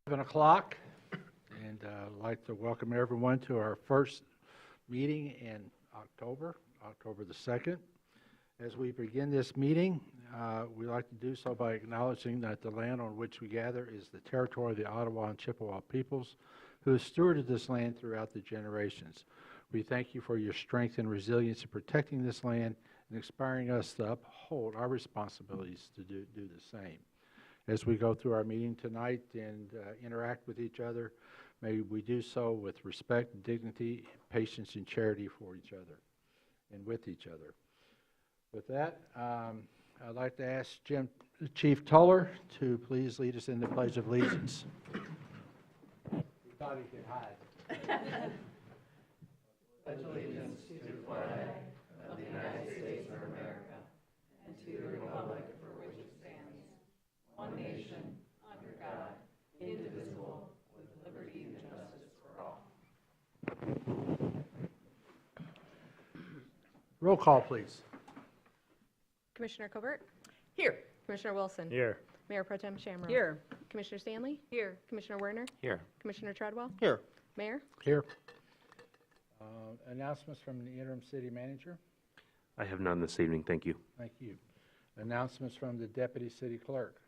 7 o'clock, and I'd like to welcome everyone to our first meeting in October the 2nd. As we begin this meeting, we'd like to do so by acknowledging that the land on which we gather is the territory of the Ottawa and Chippewa peoples, who have stewarded this land throughout the generations. We thank you for your strength and resilience in protecting this land and inspiring us to uphold our responsibilities to do the same. As we go through our meeting tonight and interact with each other, may we do so with respect, dignity, patience, and charity for each other and with each other. With that, I'd like to ask Chief Tuller to please lead us in the Pledge of Allegiance. We thought he could hide. Pledge allegiance to the flag of the United States of America and to the republic for which it stands, one nation, under God, indivisible, with liberty and justice for all. Roll call, please. Commissioner Colbert? Here. Commissioner Wilson? Here. Mayor Pro Tem Shamrock? Here. Commissioner Stanley? Here. Commissioner Werner? Here. Commissioner Treadwell? Here. Mayor? Here. Announcements from the interim city manager. I have none this evening, thank you. Thank you. Announcements from the deputy city clerk.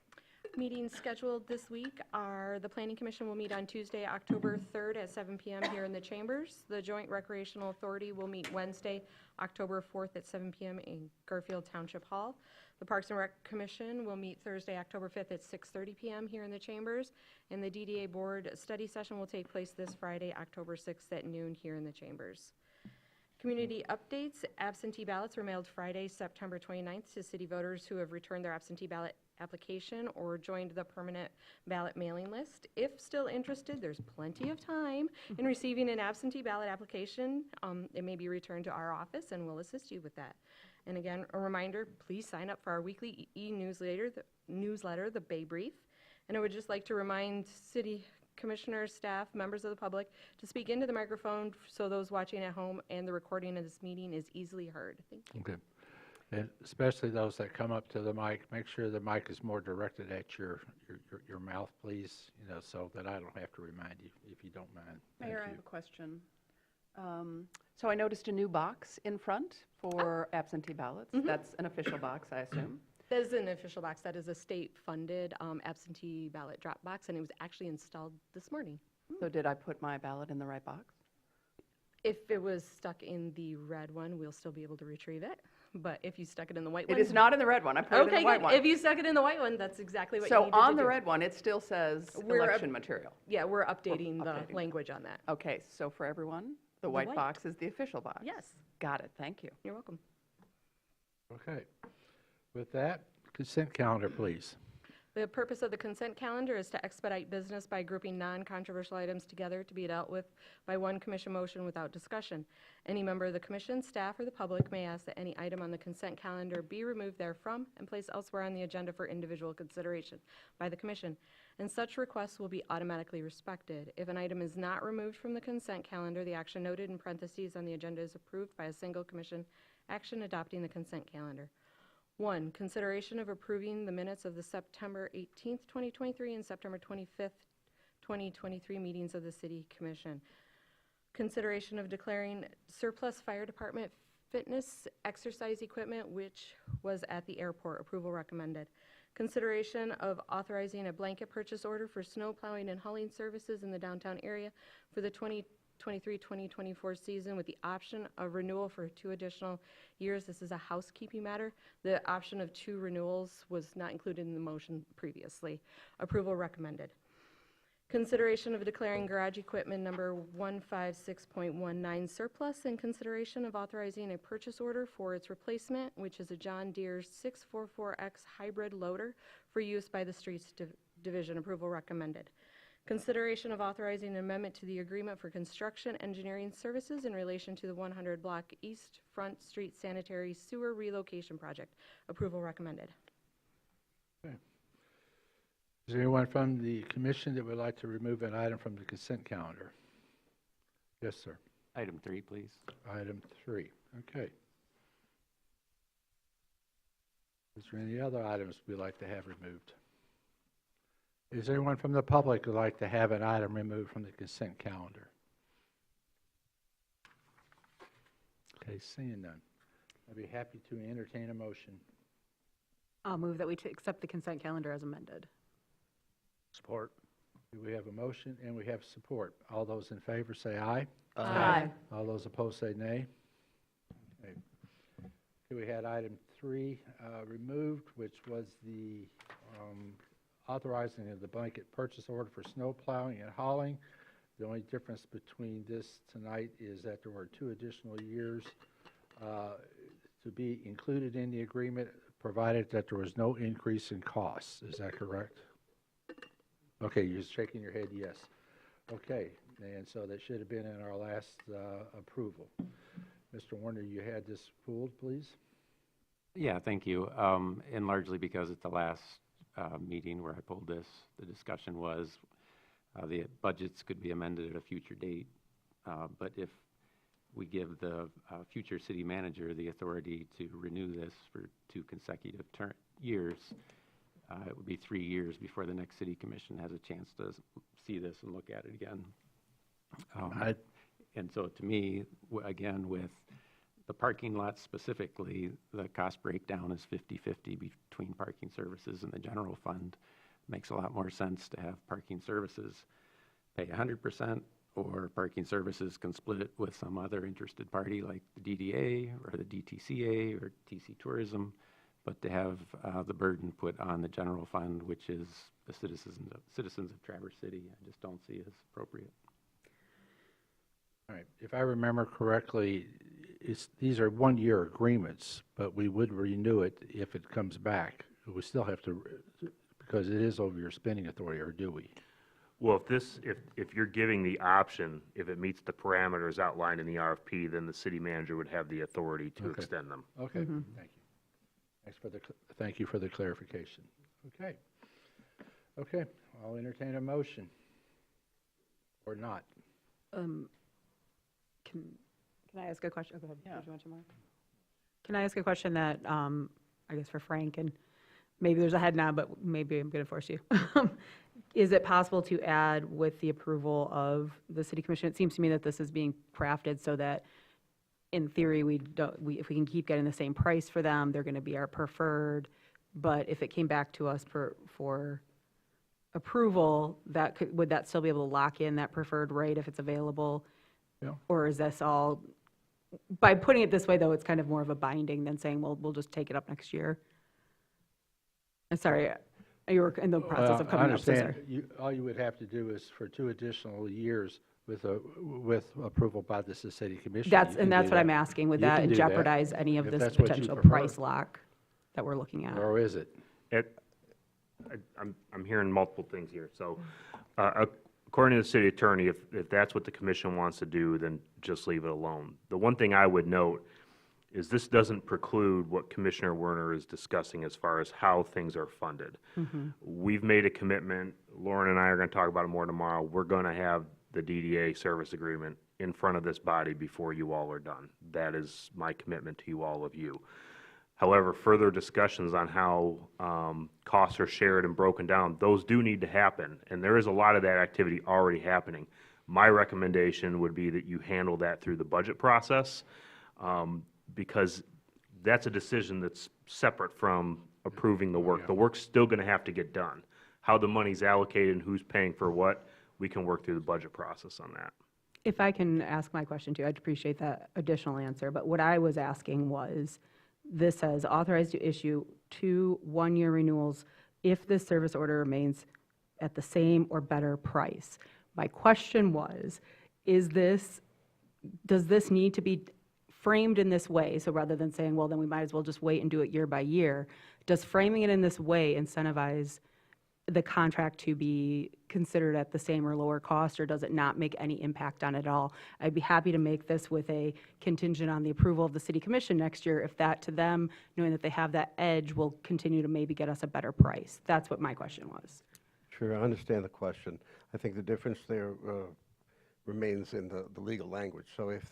Meetings scheduled this week are the Planning Commission will meet on Tuesday, October 3rd at 7 p.m. here in the chambers. The Joint Recreational Authority will meet Wednesday, October 4th at 7 p.m. in Garfield Township Hall. The Parks and Rec Commission will meet Thursday, October 5th at 6:30 p.m. here in the chambers. And the DDA Board study session will take place this Friday, October 6th at noon here in the chambers. Community updates. Absentee ballots were mailed Friday, September 29th to city voters who have returned their absentee ballot application or joined the permanent ballot mailing list. If still interested, there's plenty of time in receiving an absentee ballot application. It may be returned to our office and we'll assist you with that. And again, a reminder, please sign up for our weekly e-newsletter, the Bay Brief. And I would just like to remind city commissioners, staff, members of the public to speak into the microphone so those watching at home and the recording of this meeting is easily heard. Thank you. Okay. And especially those that come up to the mic, make sure the mic is more directed at your mouth, please, so that I don't have to remind you, if you don't mind. Mayor, I have a question. So I noticed a new box in front for absentee ballots. That's an official box, I assume. That is an official box. That is a state-funded absentee ballot drop box, and it was actually installed this morning. So did I put my ballot in the right box? If it was stuck in the red one, we'll still be able to retrieve it. But if you stuck it in the white one... It is not in the red one. I put it in the white good. one. If you stuck it in the white one, that's exactly what you So needed to do. on the red one, it still says election material. Yeah, we're updating the updating. language on that. Okay, so for everyone, the white box is the official box. Yes. Got it. Thank you. You're welcome. Okay. With that, consent calendar, please. The purpose of the consent calendar is to expedite business by grouping non-controversial items together to be dealt with by one commission motion without discussion. Any member of the commission, staff, or the public may ask that any item on the consent calendar be removed therefrom and placed elsewhere on the agenda for individual consideration by the commission, and such requests will be automatically respected. If an item is not removed from the consent calendar, the action noted in parentheses on the agenda is approved by a single commission action adopting the consent calendar. 1, consideration of approving the minutes of the September 18th, 2023 and September 25th, 2023 meetings of the City Commission. Consideration of declaring surplus fire department fitness exercise equipment, which was at the airport. Approval recommended. Consideration of authorizing a blanket purchase order for snow plowing and hauling services in the downtown area for the 2023-2024 season with the option of renewal for 2 additional years. This is a housekeeping matter. The option of 2 renewals was not included in the motion previously. Approval recommended. Consideration of declaring garage equipment number 156.19 surplus and consideration of authorizing a purchase order for its replacement, which is a John Deere 644X hybrid loader for use by the Streets Division. Approval recommended. Consideration of authorizing an amendment to the agreement for construction engineering services in relation to the 100 block East Front Street Sanitary Sewer Relocation Project. Approval recommended. Okay. Is there anyone from the commission that would like to remove an item from the consent calendar? Yes, sir. Item 3, please. Item 3. Okay. Is there any other items we'd like to have removed? Is there anyone from the public who'd like to have an item removed from the consent calendar? Okay, seeing none. I'd be happy to entertain a motion. I'll move that we accept the consent calendar as amended. Support. We have a motion and we have support. All those in favor say aye. Aye. All those opposed say nay. Okay. Okay, we had item 3 removed, which was the authorizing of the blanket purchase order for snow plowing and hauling. The only difference between this tonight is that there were 2 additional years to be included in the agreement, provided that there was no increase in costs. Is that correct? Okay, you're shaking your head yes. Okay, and so that should have been in our last approval. Mr. Warner, you had this pulled, please? Yeah, thank you. And largely because at the last meeting where I pulled this, the discussion was the budgets could be amended at a future date. But if we give the future city manager the authority to renew this for 2 consecutive years, it would be 3 years before the next city commission has a chance to see this and look at it again. And so to me, again, with the parking lot specifically, the cost breakdown is 50-50 between parking services and the general fund. Makes a lot more sense to have parking services pay 100%, or parking services can split it with some other interested party like the DDA or the DTCA or TC Tourism, but to have the burden put on the general fund, which is the citizens of Traverse City, I just don't see as appropriate. All right, if I remember correctly, these are 1-year agreements, but we would renew it if it comes back. We still have to, because it is over your spending authority, or do we? Well, if you're giving the option, if it meets the parameters outlined in the RFP, then the city manager would have the authority to Okay. extend them. Okay, thank you. Thank you for the clarification. Okay. Okay, I'll entertain a motion. Or not. Can I ask a question? Oh, go ahead. Did you want to, Mark? Can I ask a question that, I guess for Frank, and maybe there's a head nod, but maybe I'm going to force you. Is it possible to add with the approval of the city commission? It seems to me that this is being crafted so that, in theory, if we can keep getting the same price for them, they're going to be our preferred. But if it came back to us for approval, would that still be able to lock in that preferred rate if it's available? Yeah. Or is this all, by putting it this way, though, it's kind of more of a binding than saying, well, we'll just take it up next year? I'm sorry, you were in the process of coming up, so I sorry. understand. All you would have to do is for 2 additional years with approval by the city commission. That's you can what do that. I'm asking. Would You that can do that, jeopardize any of if this that's what you potential prefer. price lock that we're looking at? Or is it? I'm hearing multiple things here. So according to the city attorney, if that's what the commission wants to do, then just leave it alone. The one thing I would note is this doesn't preclude what Commissioner Werner is discussing as far as how things are funded. We've made a commitment. Lauren and I are going to talk about it more tomorrow. We're going to have the DDA service agreement in front of this body before you all are done. That is my commitment to you, all of you. However, further discussions on how costs are shared and broken down, those do need to happen, and there is a lot of that activity already happening. My recommendation would be that you handle that through the budget process, because that's a decision that's separate from approving the work. The work's still going to have to get done. How the money's allocated and who's paying for what, we can work through the budget process on that. If I can ask my question too, I'd appreciate that additional answer. But what I was asking was, this says authorized to issue 2 1-year renewals if this service order remains at the same or better price. My question was, does this need to be framed in this way? So rather than saying, well, then we might as well just wait and do it year by year, does framing it in this way incentivize the contract to be considered at the same or lower cost, or does it not make any impact on it at all? I'd be happy to make this with a contingent on the approval of the city commission next year, if that to them, knowing that they have that edge, will continue to maybe get us a better price. That's what my question was. Sure, I understand the question. I think the difference there remains in the legal language. So if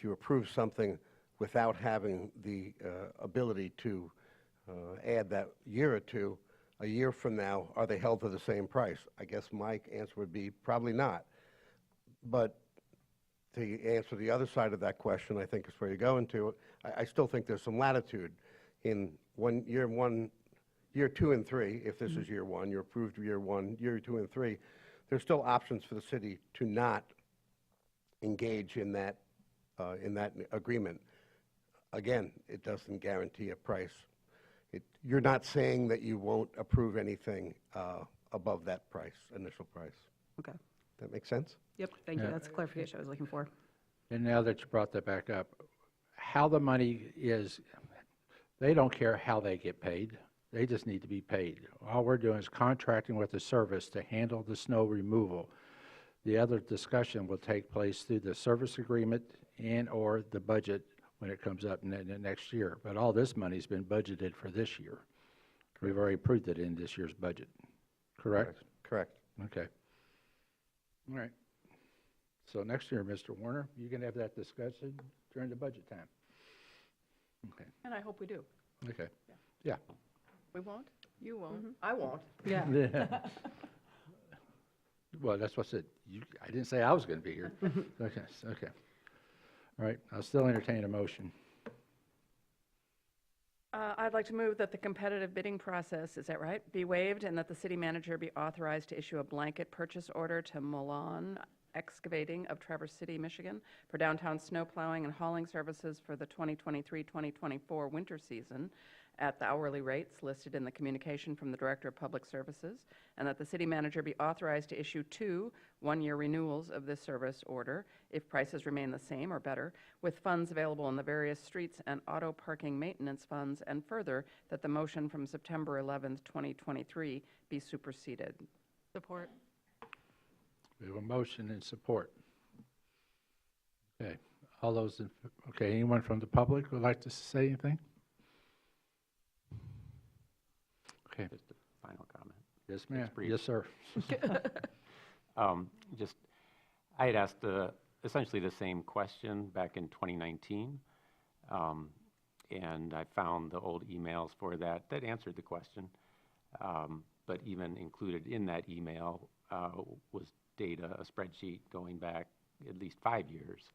you approve something without having the ability to add that year or two, a year from now, are they held to the same price? I guess my answer would be probably not. But to answer the other side of that question, I think is where you're going to, I still think there's some latitude in year 2 and 3, if this is year 1, you're approved year 1, year 2 and 3, there's still options for the city to not engage in that agreement. Again, it doesn't guarantee a price. You're not saying that you won't approve anything above that price, initial price. Okay. That make sense? Yep, thank you. Yeah. That's the clarification I was looking for. And now that you brought that back up, how the money is, they don't care how they get paid. They just need to be paid. All we're doing is contracting with the service to handle the snow removal. The other discussion will take place through the service agreement and/or the budget when it comes up in the next year. But all this money's been budgeted for this year. We've already approved it in this year's budget, correct? Correct. Okay. All right. So next year, Mr. Warner, you can have that discussion during the budget time. Okay, And I hope we do. okay, yeah. We won't? You won't. I won't. Yeah. Well, that's what I said. I didn't say I was going to be here. Okay, okay. All right, I'll still entertain a motion. I'd like to move that the competitive bidding process, is that right, be waived, and that the city manager be authorized to issue a blanket purchase order to Milan Excavating of Traverse City, Michigan, for downtown snow plowing and hauling services for the 2023-2024 winter season at the hourly rates listed in the communication from the Director of Public Services, and that the city manager be authorized to issue 2 one-year renewals of this service order if prices remain the same or better, with funds available in the various streets and auto parking maintenance funds, and further, that the motion from September 11th, 2023 be superseded. Support. We have a motion and support. Okay, all those, okay, anyone from the public would like to say anything? Okay, Just a final comment. yes, ma'am. brief. Yes, sir. I had asked essentially the same question back in 2019, and I found the old emails for that answered the question. But even included in that email was data, a spreadsheet going back at least 5 years.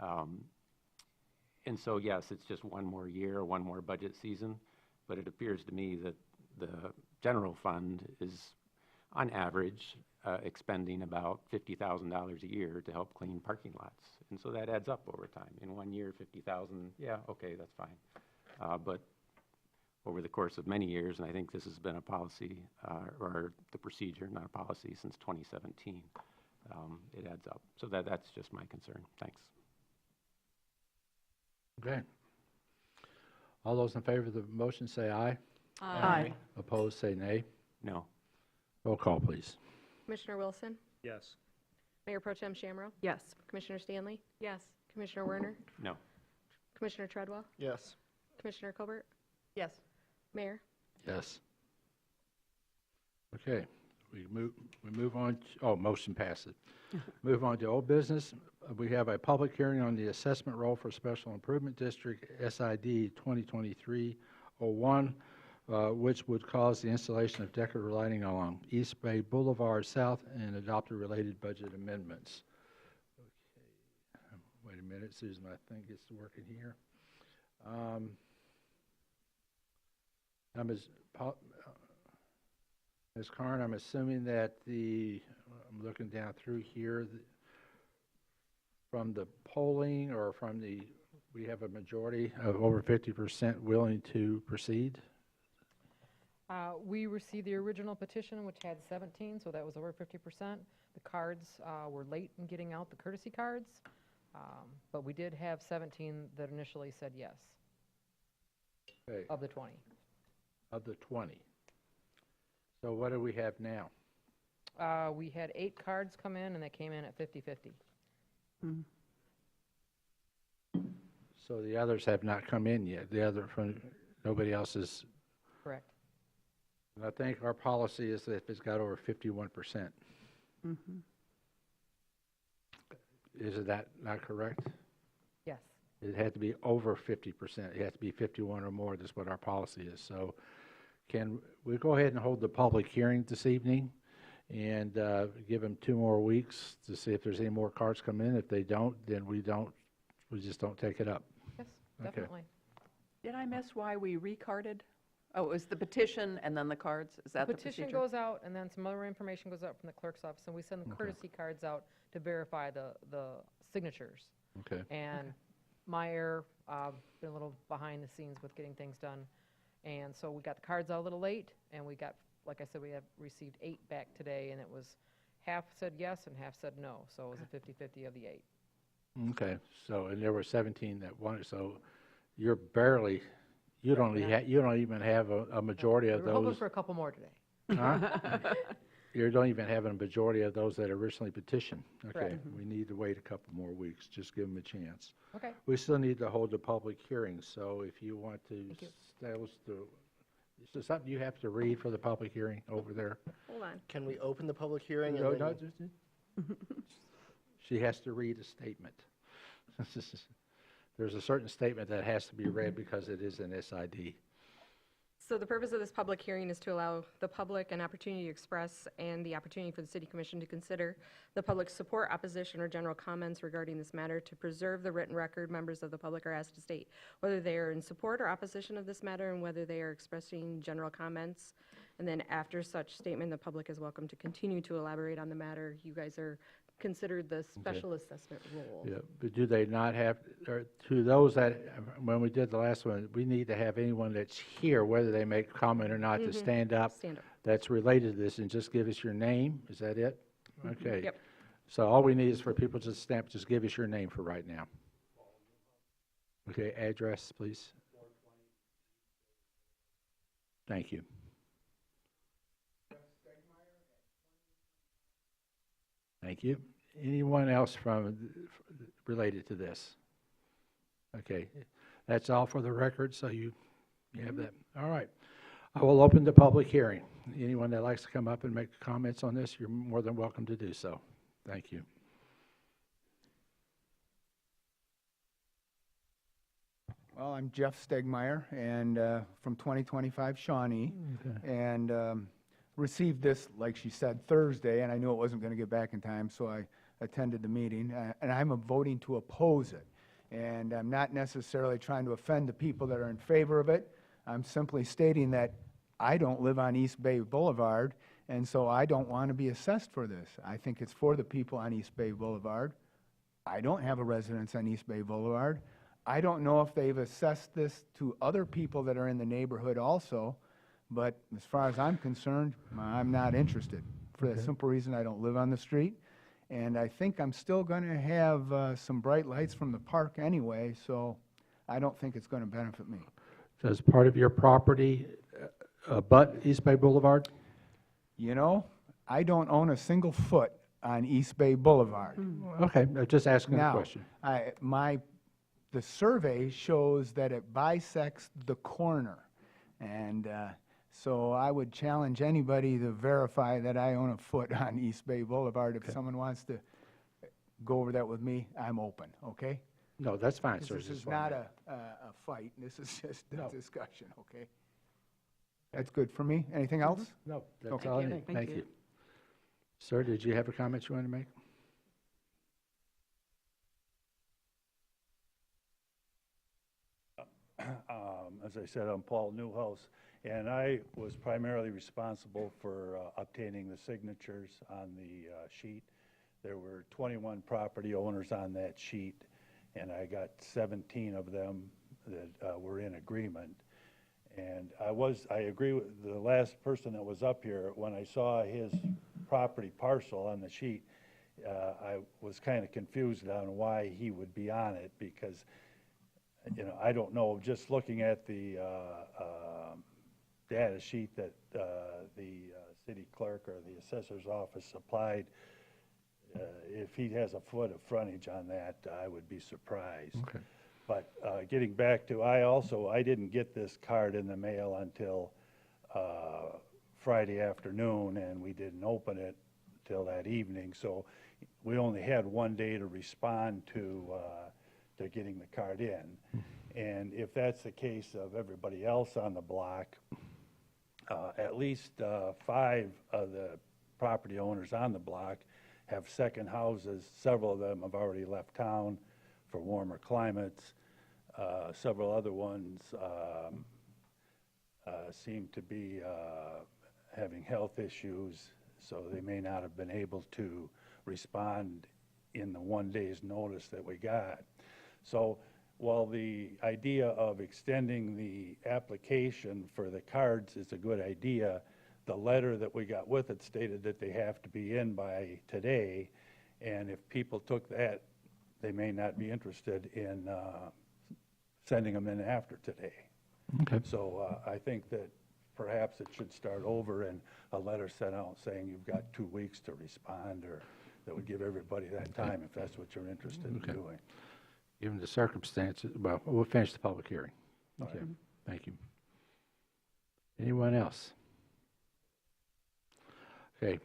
And so, yes, it's just one more year, one more budget season, but it appears to me that the general fund is, on average, expending about $50,000 a year to help clean parking lots. And so that adds up over time. In 1 year, 50,000, yeah, okay, that's fine. But over the course of many years, and I think this has been a policy, or the procedure, not a policy, since 2017, it adds up. So that's just my concern. Thanks. Okay. All those in favor of the motion say aye. Aye. Opposed, say nay. No. Roll call, please. Commissioner Wilson? Yes. Mayor Pro Tem Shamro? Yes. Commissioner Stanley? Yes. Commissioner Werner? No. Commissioner Treadwell? Yes. Commissioner Colbert? Yes. Mayor? Yes. Okay, we move on, motion passes. Move on to old business. We have a public hearing on the assessment roll for Special Improvement District SID 2023-01, which would cause the installation of decorative lighting along East Bay Boulevard South and adopt related budget amendments. Okay, wait a minute, Susan, I think it's working here. Now, Ms. Karn, I'm assuming that I'm looking down through here, from the polling or we have a majority of over 50% willing to proceed? We received the original petition, which had 17, so that was over 50%. The cards were late in getting out, the courtesy cards, but we did have 17 that initially said yes, Okay, of the 20. of the 20. So what do we have now? We had 8 cards come in, and they came in at 50-50. So the others have not come in yet. Nobody else is. Correct. And I think our policy is that if it's got over 51%. Is that not correct? Yes. It had to be over 50%. It has to be 51 or more. That's what our policy is. So can we go ahead and hold the public hearing this evening and give them 2 more weeks to see if there's any more cards come in? If they don't, then we just don't take it up. Yes, Okay. definitely. Did I miss why we recarded? Oh, it was the petition and then the cards? Is that the Petition procedure? goes out, and then some other information goes out from the clerk's office, and we send the courtesy cards out to verify the signatures. Okay. And my error, been a little behind the scenes with getting things done. And so we got the cards out a little late, and we got, like I said, we have received 8 back today, and it was half said yes and half said no. So it was a 50-50 of the 8. Okay. So, and there were 17 that wanted, so you're barely, you don't even have a majority of We were hoping those. for a couple more today. Huh? You don't even have a majority of those that originally petitioned. Okay, Correct. we need to wait a couple more weeks, just give them a chance. Okay. We still need to hold a public hearing, so if you want to Thank you. establish is there something you have to read for the public hearing over there? Hold on. Can we open the public hearing? No, and no, then- she has to read a statement. There's a certain statement that has to be read because it is an SID. So the purpose of this public hearing is to allow the public an opportunity to express and the opportunity for the city commission to consider the public's support, opposition, or general comments regarding this matter. To preserve the written record, members of the public are asked to state whether they are in support or opposition of this matter and whether they are expressing general comments. And then after such statement, the public is welcome to continue to elaborate on the matter. You guys are considered the special assessment role. Yeah, but do they not have, or to those that, when we did the last one, we need to have anyone that's here, whether they make comment or not, to stand up. Stand up. That's related to this, and just give us your name. Is that it? Okay. Yep. So all we need is for people to stamp, just give us your name for right now. Okay, address, please. Thank you. Thank you. Anyone else related to this? Okay, that's all for the record, so you have that. All right. I will open the public hearing. Anyone that likes to come up and make comments on this, you're more than welcome to do so. Thank you. Well, I'm Jeff Stegmeyer, and from 2025 Shawnee, and received this, like she said, Thursday, and I knew it wasn't going to get back in time, so I attended the meeting, and I'm voting to oppose it. And I'm not necessarily trying to offend the people that are in favor of it. I'm simply stating that I don't live on East Bay Boulevard, and so I don't want to be assessed for this. I think it's for the people on East Bay Boulevard. I don't have a residence on East Bay Boulevard. I don't know if they've assessed this to other people that are in the neighborhood also, but as far as I'm concerned, I'm not interested, for the simple reason I don't live on the street. And I think I'm still going to have some bright lights from the park anyway, so I don't think it's going to benefit me. Does part of your property abut East Bay Boulevard? You know, I don't own a single foot on East Bay Boulevard. Okay, I'm just asking a Now, question. the survey shows that it bisects the corner. And so I would challenge anybody to verify that I own a foot on East Bay Boulevard. If someone wants to go over that with me, I'm open, okay? No, that's fine, sir. This is Just not wanted- a fight, this is just No. a discussion, okay? That's good for me. Anything else? No, that's Okay. all I Thank you. need. Thank Thank you. you. Sir, did you have a comment you wanted to make? As I said, I'm Paul Newhouse, and I was primarily responsible for obtaining the signatures on the sheet. There were 21 property owners on that sheet, and I got 17 of them that were in agreement. And I agree with the last person that was up here. When I saw his property parcel on the sheet, I was kind of confused on why he would be on it, because you know, I don't know, just looking at the data sheet that the city clerk or the assessor's office supplied, if he has a foot of frontage on that, I would be surprised. Okay. But getting back to, I didn't get this card in the mail until Friday afternoon, and we didn't open it till that evening, so we only had one day to respond to they're getting the card in. And if that's the case of everybody else on the block, at least 5 of the property owners on the block have second houses. Several of them have already left town for warmer climates. Several other ones seem to be having health issues, so they may not have been able to respond in the 1 day's notice that we got. So while the idea of extending the application for the cards is a good idea, the letter that we got with it stated that they have to be in by today, and if people took that, they may not be interested in sending them in after today. Okay. So I think that perhaps it should start over and a letter sent out saying you've got 2 weeks to respond, or that would give everybody that time if that's what you're interested in Okay. doing. Given the circumstances, well, we'll finish the public hearing. Okay, thank you. Anyone else? Okay,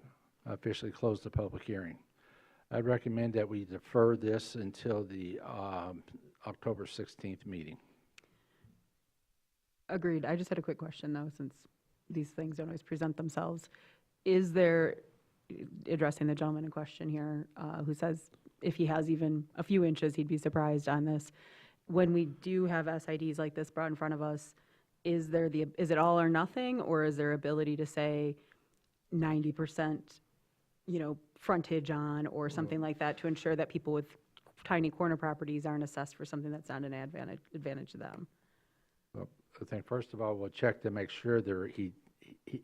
I officially close the public hearing. I'd recommend that we defer this until the October 16th meeting. Agreed. I just had a quick question, though, since these things don't always present themselves. Is there, addressing the gentleman in question here, who says if he has even a few inches, he'd be surprised on this. When we do have SIDs like this brought in front of us, is it all or nothing, or is there ability to say 90%, frontage on, or something like that, to ensure that people with tiny corner properties aren't assessed for something that's not an advantage to them? Well, I think first of all, we'll check to make sure he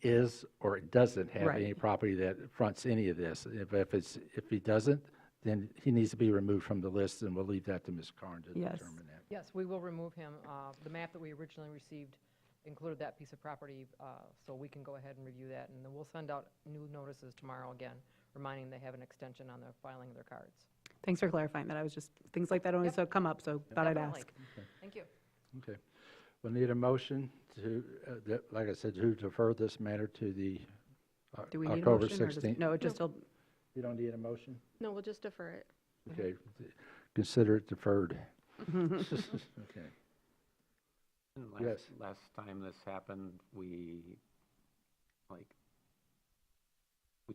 is or doesn't have Right. any property that fronts any of this. If he doesn't, then he needs to be removed from the list, and we'll leave that to Ms. Carn to Yes. determine that. Yes, we will remove him. The map that we originally received included that piece of property, so we can go ahead and review that, and then we'll send out new notices tomorrow again, reminding they have an extension on the filing of their cards. Thanks for clarifying that. I was just, things like that always come up, so thought I'd Definitely. ask. Thank you. Okay. We'll need a motion to, like I said, to defer this matter to the Do we need a October motion, or just- 16th. No, it just, You don't need a motion? No, we'll just defer it. Okay. Consider it deferred. Okay. Yes. Last time this happened, we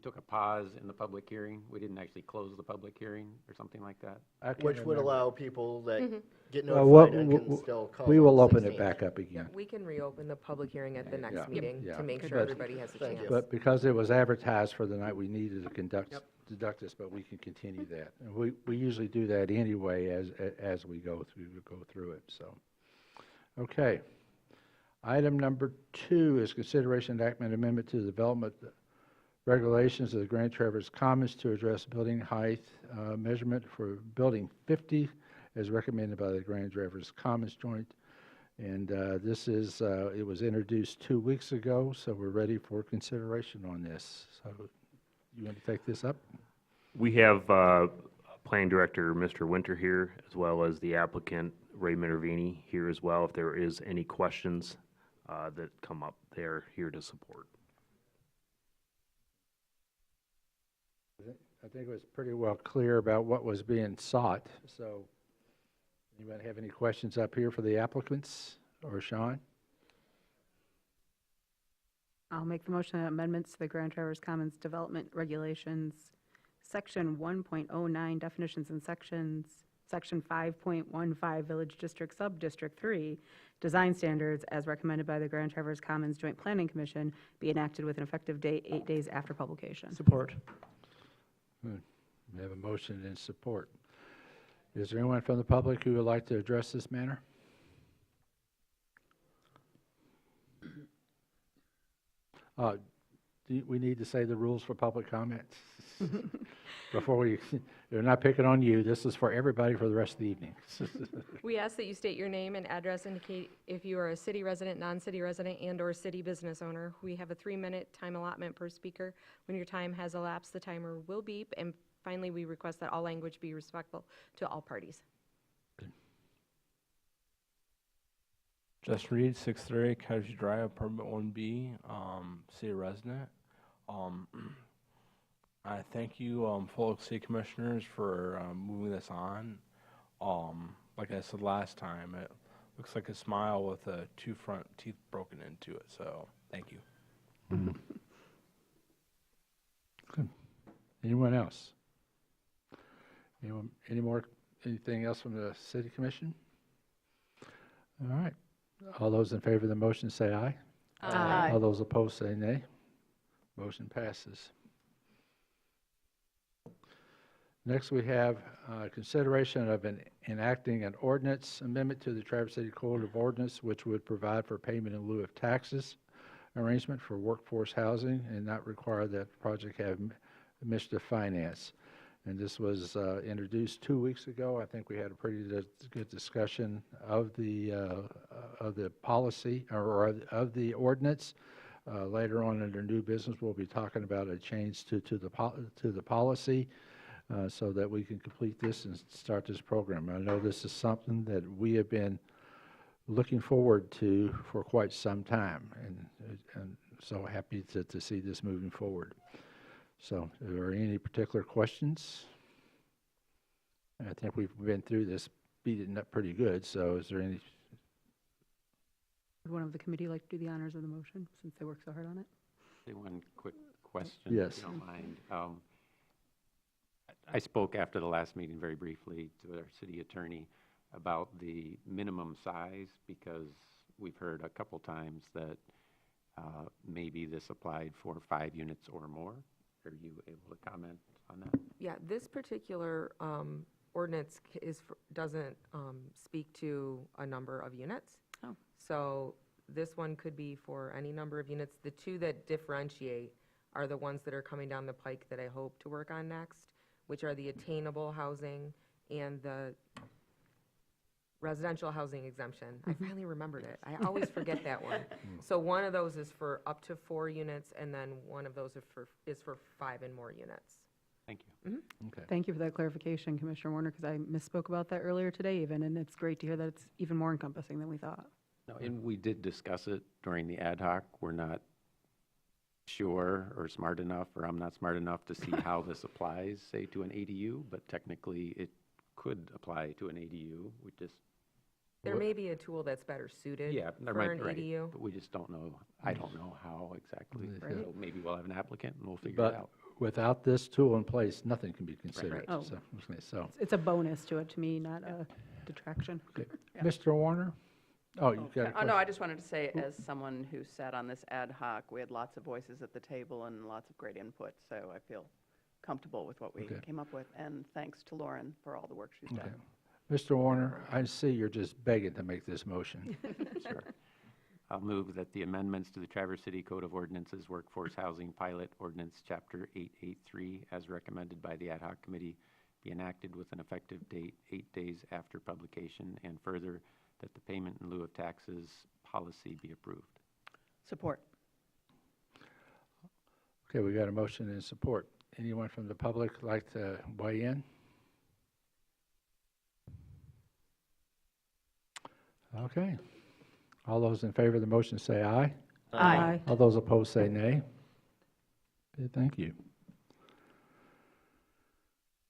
took a pause in the public hearing. We didn't actually close the public hearing or something like that. I can't Which would remember. allow people that get Well, notified and can we'll- still come. We will on open it 16th. back up again. We can reopen the public hearing at the Yeah. next meeting Yeah. to make sure But- everybody has a Thank chance. you. But because it was advertised for the night, we needed to conduct this, but we can continue that. And we usually do that anyway as we go through it, so. Okay. Item number 2 is consideration and enactment amendment to the development regulations of the Grand Traverse Commons to address building height measurement for Building 50 as recommended by the Grand Traverse Commons Joint. And this is, it was introduced 2 weeks ago, so we're ready for consideration on this. So you want to take this up? We have Planning Director Mr. Winter here, as well as the applicant Ray Minervini here as well. If there is any questions that come up, they're here to support. I think it was pretty well clear about what was being sought. So anybody have any questions up here for the applicants or Sean? I'll make the motion that amendments to the Grand Traverse Commons Development Regulations, Section 1.09 definitions and sections, Section 5.15 Village District Sub-District 3 Design Standards as recommended by the Grand Traverse Commons Joint Planning Commission be enacted with an effective date 8 days after publication. Support. We have a motion and support. Is there anyone from the public who would like to address this matter? We need to say the rules for public comments before they're not picking on you. This is for everybody for the rest of the evening. We ask that you state your name and address, indicate if you are a city resident, non-city resident, and/or city business owner. We have a 3-minute time allotment per speaker. When your time has elapsed, the timer will beep. And finally, we request that all language be respectful to all parties. Justin Reed, 630 Cottage Drive, Apartment 1B, city resident. I thank you, fellow city commissioners, for moving this on. like I said last time, it looks like a smile with two front teeth broken into it, so thank you. Good. Anyone else? Anything else from the city commission? All right. All those in favor of the motion say aye. Aye. All those opposed say nay. Motion passes. Next, we have consideration of enacting an ordinance amendment to the Traverse City Code of Ordinance, which would provide for payment in lieu of taxes arrangement for workforce housing and not require that the project have administrative finance. And this was introduced 2 weeks ago. I think we had a pretty good discussion of the policy or of the ordinance. Later on under new business, we'll be talking about a change to the policy so that we can complete this and start this program. I know this is something that we have been looking forward to for quite some time, and so happy to see this moving forward. So, are there any particular questions? I think we've been through this, beat it up pretty good, so is there any? Would one of the committee like to do the honors of the motion, since they worked so hard on it? Say one quick question, Yes. if you don't mind. I spoke after the last meeting very briefly to our city attorney about the minimum size, because we've heard a couple times that maybe this applied for 5 units or more. Are you able to comment on that? Yeah, this particular ordinance doesn't speak to a number of units. Oh. So this one could be for any number of units. The two that differentiate are the ones that are coming down the pike that I hope to work on next, which are the attainable housing and the residential housing exemption. I finally remembered it. I always forget that one. So one of those is for up to 4 units, and then one of those is for 5 and more units. Thank you. Okay. Thank you for that clarification, Commissioner Warner, because I misspoke about that earlier today even, and it's great to hear that it's even more encompassing than we thought. No, and we did discuss it during the ad hoc. We're not sure or smart enough, or I'm not smart enough to see how this applies, say, to an ADU, but technically it could apply to an ADU. We just, There may be a tool that's better suited yeah, there for might an be, right, ADU. but we just don't know. I don't know how exactly. Right. So maybe we'll have an applicant and we'll figure it But out. without this tool in place, nothing can be considered. Right. Oh. So, It's a bonus to it, to me, not a detraction. okay. Mr. Warner? Oh, you got a Oh, question? no, I just wanted to say, as someone who sat on this ad hoc, we had lots of voices at the table and lots of great input, so I feel comfortable with what we Okay. came up with, and thanks to Lauren for all the work she's Okay. done. Mr. Warner, I see you're just begging to make this motion. Sure. I'll move that the amendments to the Traverse City Code of Ordinances Workforce Housing Pilot Ordinance Chapter 883, as recommended by the ad hoc committee, be enacted with an effective date 8 days after publication, and further, that the payment in lieu of taxes policy be approved. Support. Okay, we got a motion and support. Anyone from the public like to weigh in? Okay. All those in favor of the motion say aye. Aye. All those opposed say nay. Okay, thank you.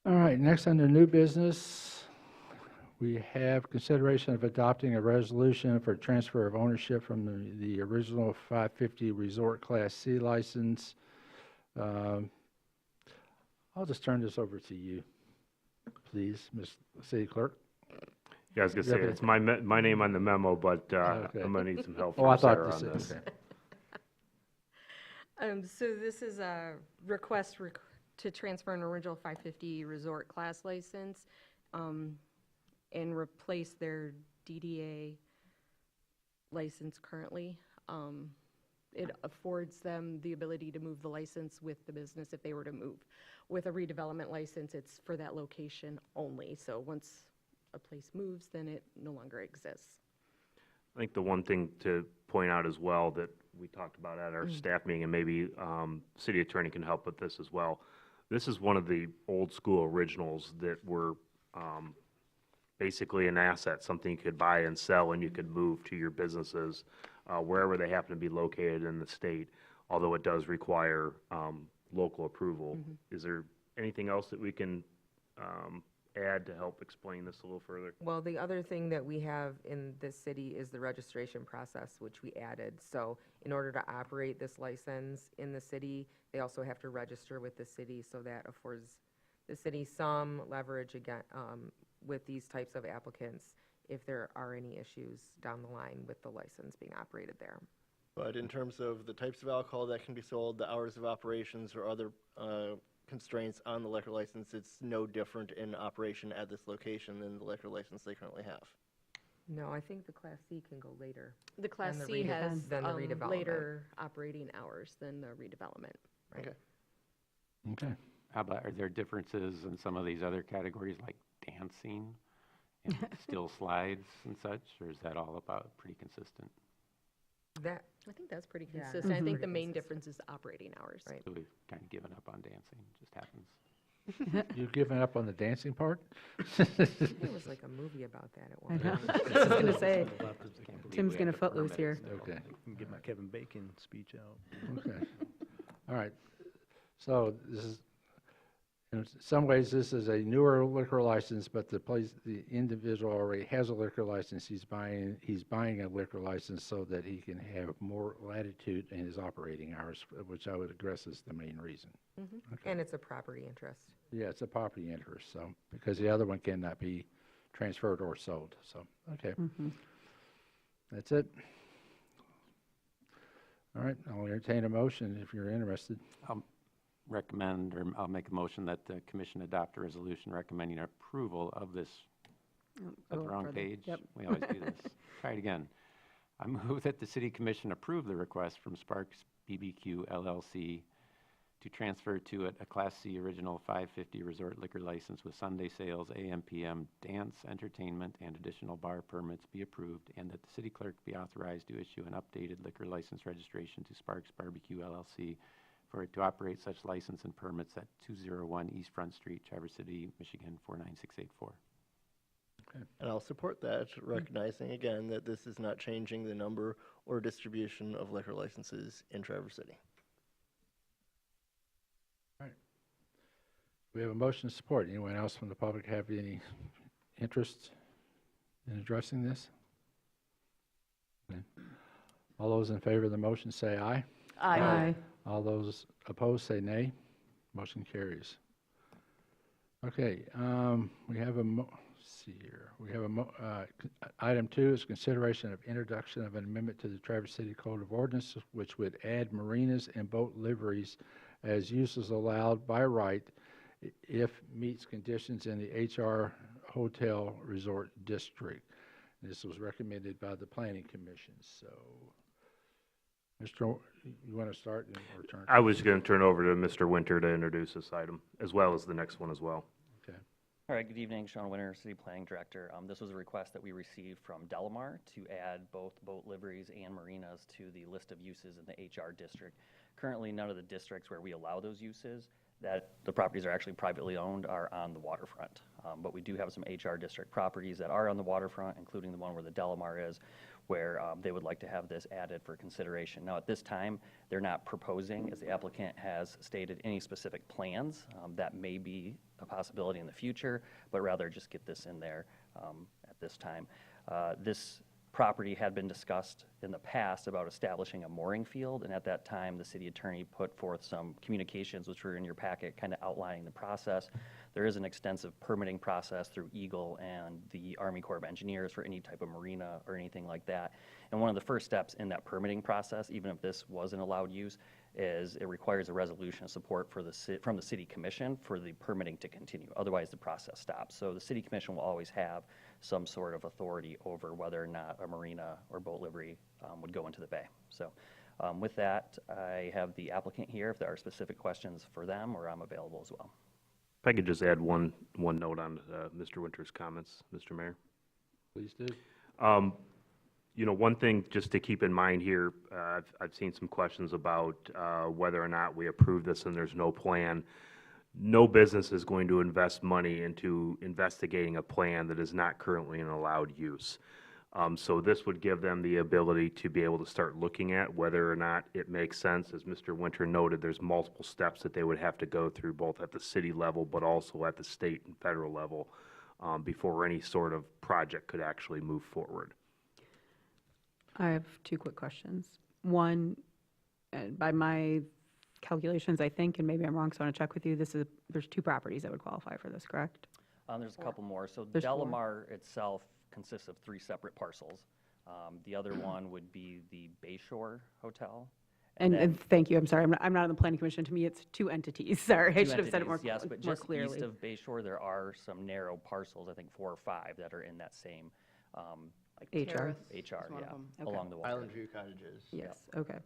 All right, next under new business, we have consideration of adopting a resolution for transfer of ownership from the original 550 Resort Class C license. I'll just turn this over to you, please, Ms. City Clerk. Yeah, I was gonna say, it's my name on the memo, but Okay. I'm gonna need some help Oh, I from thought Sarah this on is, this. okay. So this is a request to transfer an original 550 Resort Class license and replace their DDA license currently. It affords them the ability to move the license with the business if they were to move. With a redevelopment license, it's for that location only. So once a place moves, then it no longer exists. I think the one thing to point out as well that we talked about at our staff meeting, and maybe city attorney can help with this as well. This is one of the old school originals that were basically an asset, something you could buy and sell and you could move to your businesses wherever they happen to be located in the state, although it does require local approval. Is there anything else that we can add to help explain this a little further? Well, the other thing that we have in this city is the registration process, which we added. So in order to operate this license in the city, they also have to register with the city, so that affords the city some leverage again, with these types of applicants if there are any issues down the line with the license being operated there. But in terms of the types of alcohol that can be sold, the hours of operations, or other constraints on the liquor license, it's no different in operation at this location than the liquor license they currently have. No, I think the Class C can go later. The Class the C has than the redevelopment. later operating hours than the redevelopment. Okay. Okay. How about, are there differences in some of these other categories like dancing and still slides and such, or is that all about pretty consistent? That, I think that's pretty Yeah, consistent. I think the pretty main consistent. difference is operating hours. Right. So we've kind of given up on dancing, it just happens. You've given up on the dancing part? I think there was like a movie about that at one I know. point. I was just gonna say, Can't believe Tim's we gonna have to footloose permit here. it still. Okay. Get my Kevin Bacon speech out. Okay. All right. So this is, in some ways, this is a newer liquor license, but the individual already has a liquor license. He's buying a liquor license so that he can have more latitude in his operating hours, which I would guess is the main reason. Okay. And it's a property interest. Yeah, it's a property interest, so, because the other one cannot be transferred or sold, so, okay. That's it. All right, I'll entertain a motion if you're interested. Recommend, or I'll make a motion that the commission adopt a resolution recommending approval of this. At the wrong page? Yep. We always do this. Try it again. I move that the city commission approve the request from Sparks BBQ LLC to transfer to it a Class C original 550 resort liquor license with Sunday sales, AM/PM, dance, entertainment, and additional bar permits be approved, and that the city clerk be authorized to issue an updated liquor license registration to Sparks Barbecue LLC for it to operate such license and permits at 201 East Front Street, Traverse City, Michigan 49684. And I'll support that, recognizing again that this is not changing the number or distribution of liquor licenses in Traverse City. We have a motion to support. Anyone else from the public have any interest in addressing this? Okay. All those in favor of the motion say aye. Aye. All those opposed say nay. Motion carries. Okay, we have a, let's see here. We have item 2 is consideration of introduction of an amendment to the Traverse City Code of Ordinances, which would add marinas and boat liveries as uses allowed by right if meets conditions in the HR Hotel Resort District. This was recommended by the Planning Commission. So, Mr. You want to start or turn? I was going to turn over to Mr. Winter to introduce this item, as well as the next one as well. Okay. All right, good evening, Sean Winter, City Planning Director. This was a request that we received from Delamar to add both boat liveries and marinas to the list of uses in the HR district. Currently, none of the districts where we allow those uses, that the properties are actually privately owned, are on the waterfront. But we do have some HR district properties that are on the waterfront, including the one where the Delamar is, where they would like to have this added for consideration. Now, at this time, they're not proposing, as the applicant has stated, any specific plans. That may be a possibility in the future, but rather just get this in there at this time. This property had been discussed in the past about establishing a mooring field, and at that time, the city attorney put forth some communications, which were in your packet, kind of outlining the process. There is an extensive permitting process through Eagle and the Army Corps of Engineers for any type of marina or anything like that. And one of the first steps in that permitting process, even if this was an allowed use, is it requires a resolution of support for from the City Commission for the permitting to continue. Otherwise, the process stops. So the City Commission will always have some sort of authority over whether or not a marina or boat livery would go into the bay. So with that, I have the applicant here if there are specific questions for them, or I'm available as well. If I could just add one note on Mr. Winter's comments, Mr. Mayor. Please do. You know, one thing just to keep in mind here, I've seen some questions about whether or not we approve this and there's no plan. No business is going to invest money into investigating a plan that is not currently an allowed use. So this would give them the ability to be able to start looking at whether or not it makes sense. As Mr. Winter noted, there's multiple steps that they would have to go through, both at the city level, but also at the state and federal level, before any sort of project could actually move forward. I have two quick questions. One, by my calculations, I think, and maybe I'm wrong, so I want to check with you, there's 2 properties that would qualify for this, correct? There's a couple more. So There's 4. Delamar itself consists of 3 separate parcels. The other one would be the Bayshore Hotel. And thank you, I'm sorry, I'm not on the planning commission. To me, it's 2 entities. Sorry, I Two should have said it more entities, yes, but more just clearly. east of Bayshore, there are some narrow parcels, I think 4 or 5, that are in that same, HR. Terrace HR, is one of yeah, them. Okay. along the water. Island View Cottages. Yes, okay.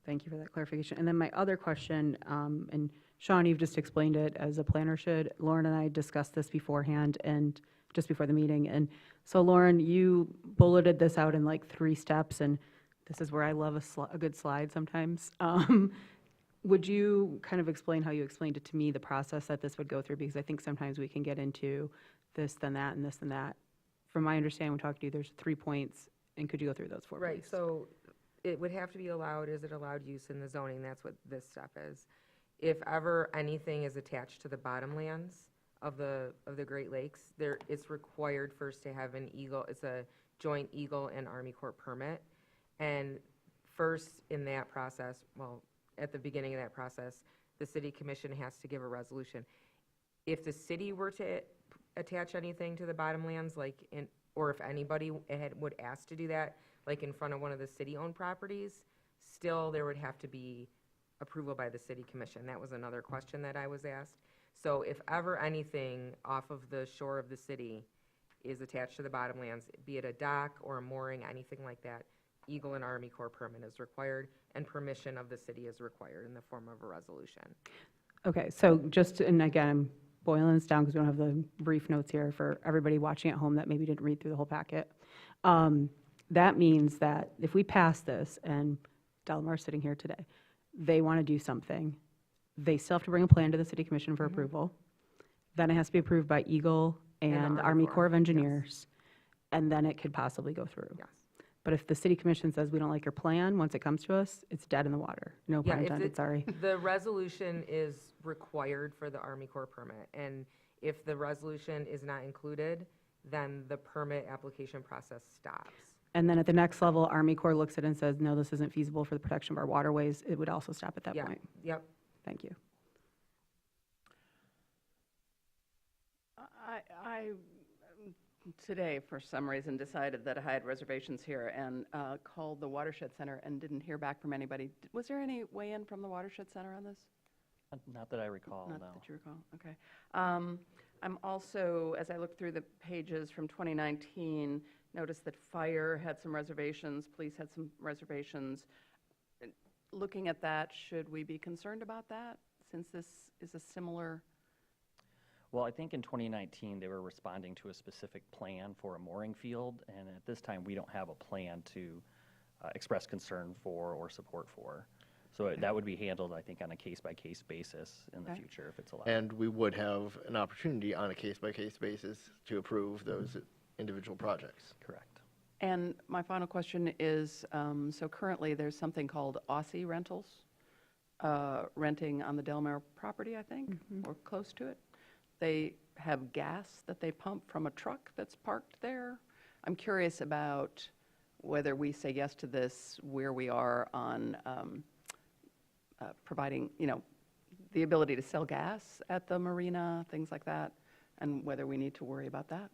Thank you for that clarification. And then my other question, and Sean, you've just explained it as a planner should. Lauren and I discussed this beforehand and just before the meeting. And so Lauren, you bulleted this out in like 3 steps, and this is where I love a good slide sometimes. Would you kind of explain how you explained it to me, the process that this would go through? Because I think sometimes we can get into this, then that, and this, and that. From my understanding, when talking to you, there's 3 points, and could you go through those 4, Right, please? so it would have to be allowed, is it allowed use in the zoning? That's what this step is. If ever anything is attached to the bottomlands of the Great Lakes, it's required first to have an Eagle, it's a joint Eagle and Army Corps permit. And first in that process, well, at the beginning of that process, the city commission has to give a resolution. If the city were to attach anything to the bottomlands, or if anybody would ask to do that, like in front of one of the city-owned properties, still there would have to be approval by the city commission. That was another question that I was asked. So if ever anything off of the shore of the city is attached to the bottomlands, be it a dock or a mooring, anything like that, Eagle and Army Corps permit is required, and permission of the city is required in the form of a resolution. Okay, so and again, I'm boiling this down because we don't have the brief notes here for everybody watching at home that maybe didn't read through the whole packet. That means that if we pass this, and Delamar's sitting here today, they want to do something, they still have to bring a plan to the city commission for approval. Then it has to be approved by Eagle and Army Corps of Engineers, and then it could possibly go through. Yes. But if the city commission says we don't like your plan, once it comes to us, it's dead in the water. No Yeah, pun if intended, sorry. The resolution is required for the Army Corps permit, and if the resolution is not included, then the permit application process stops. And then at the next level, Army Corps looks at it and says, no, this isn't feasible for the protection of our waterways. It would also stop at that Yeah, point. yep. Thank you. I today, for some reason, decided that I had reservations here and called the Watershed Center and didn't hear back from anybody. Was there any weigh-in from the Watershed Center on this? Not that I recall, no. Not that you recall, okay. I'm also, as I looked through the pages from 2019, noticed that fire had some reservations, police had some reservations. Looking at that, should we be concerned about that, since this is a similar? Well, I think in 2019, they were responding to a specific plan for a mooring field, and at this time, we don't have a plan to express concern for or support for. So that would be handled, I think, on a case-by-case basis in the future if it's allowed. And we would have an opportunity on a case-by-case basis to approve those individual projects. Correct. And my final question is, so currently there's something called Aussie Rentals, renting on the Delamar property, I think, or close to it. They have gas that they pump from a truck that's parked there. I'm curious about whether we say yes to this, where we are on providing, the ability to sell gas at the marina, things like that, and whether we need to worry about that.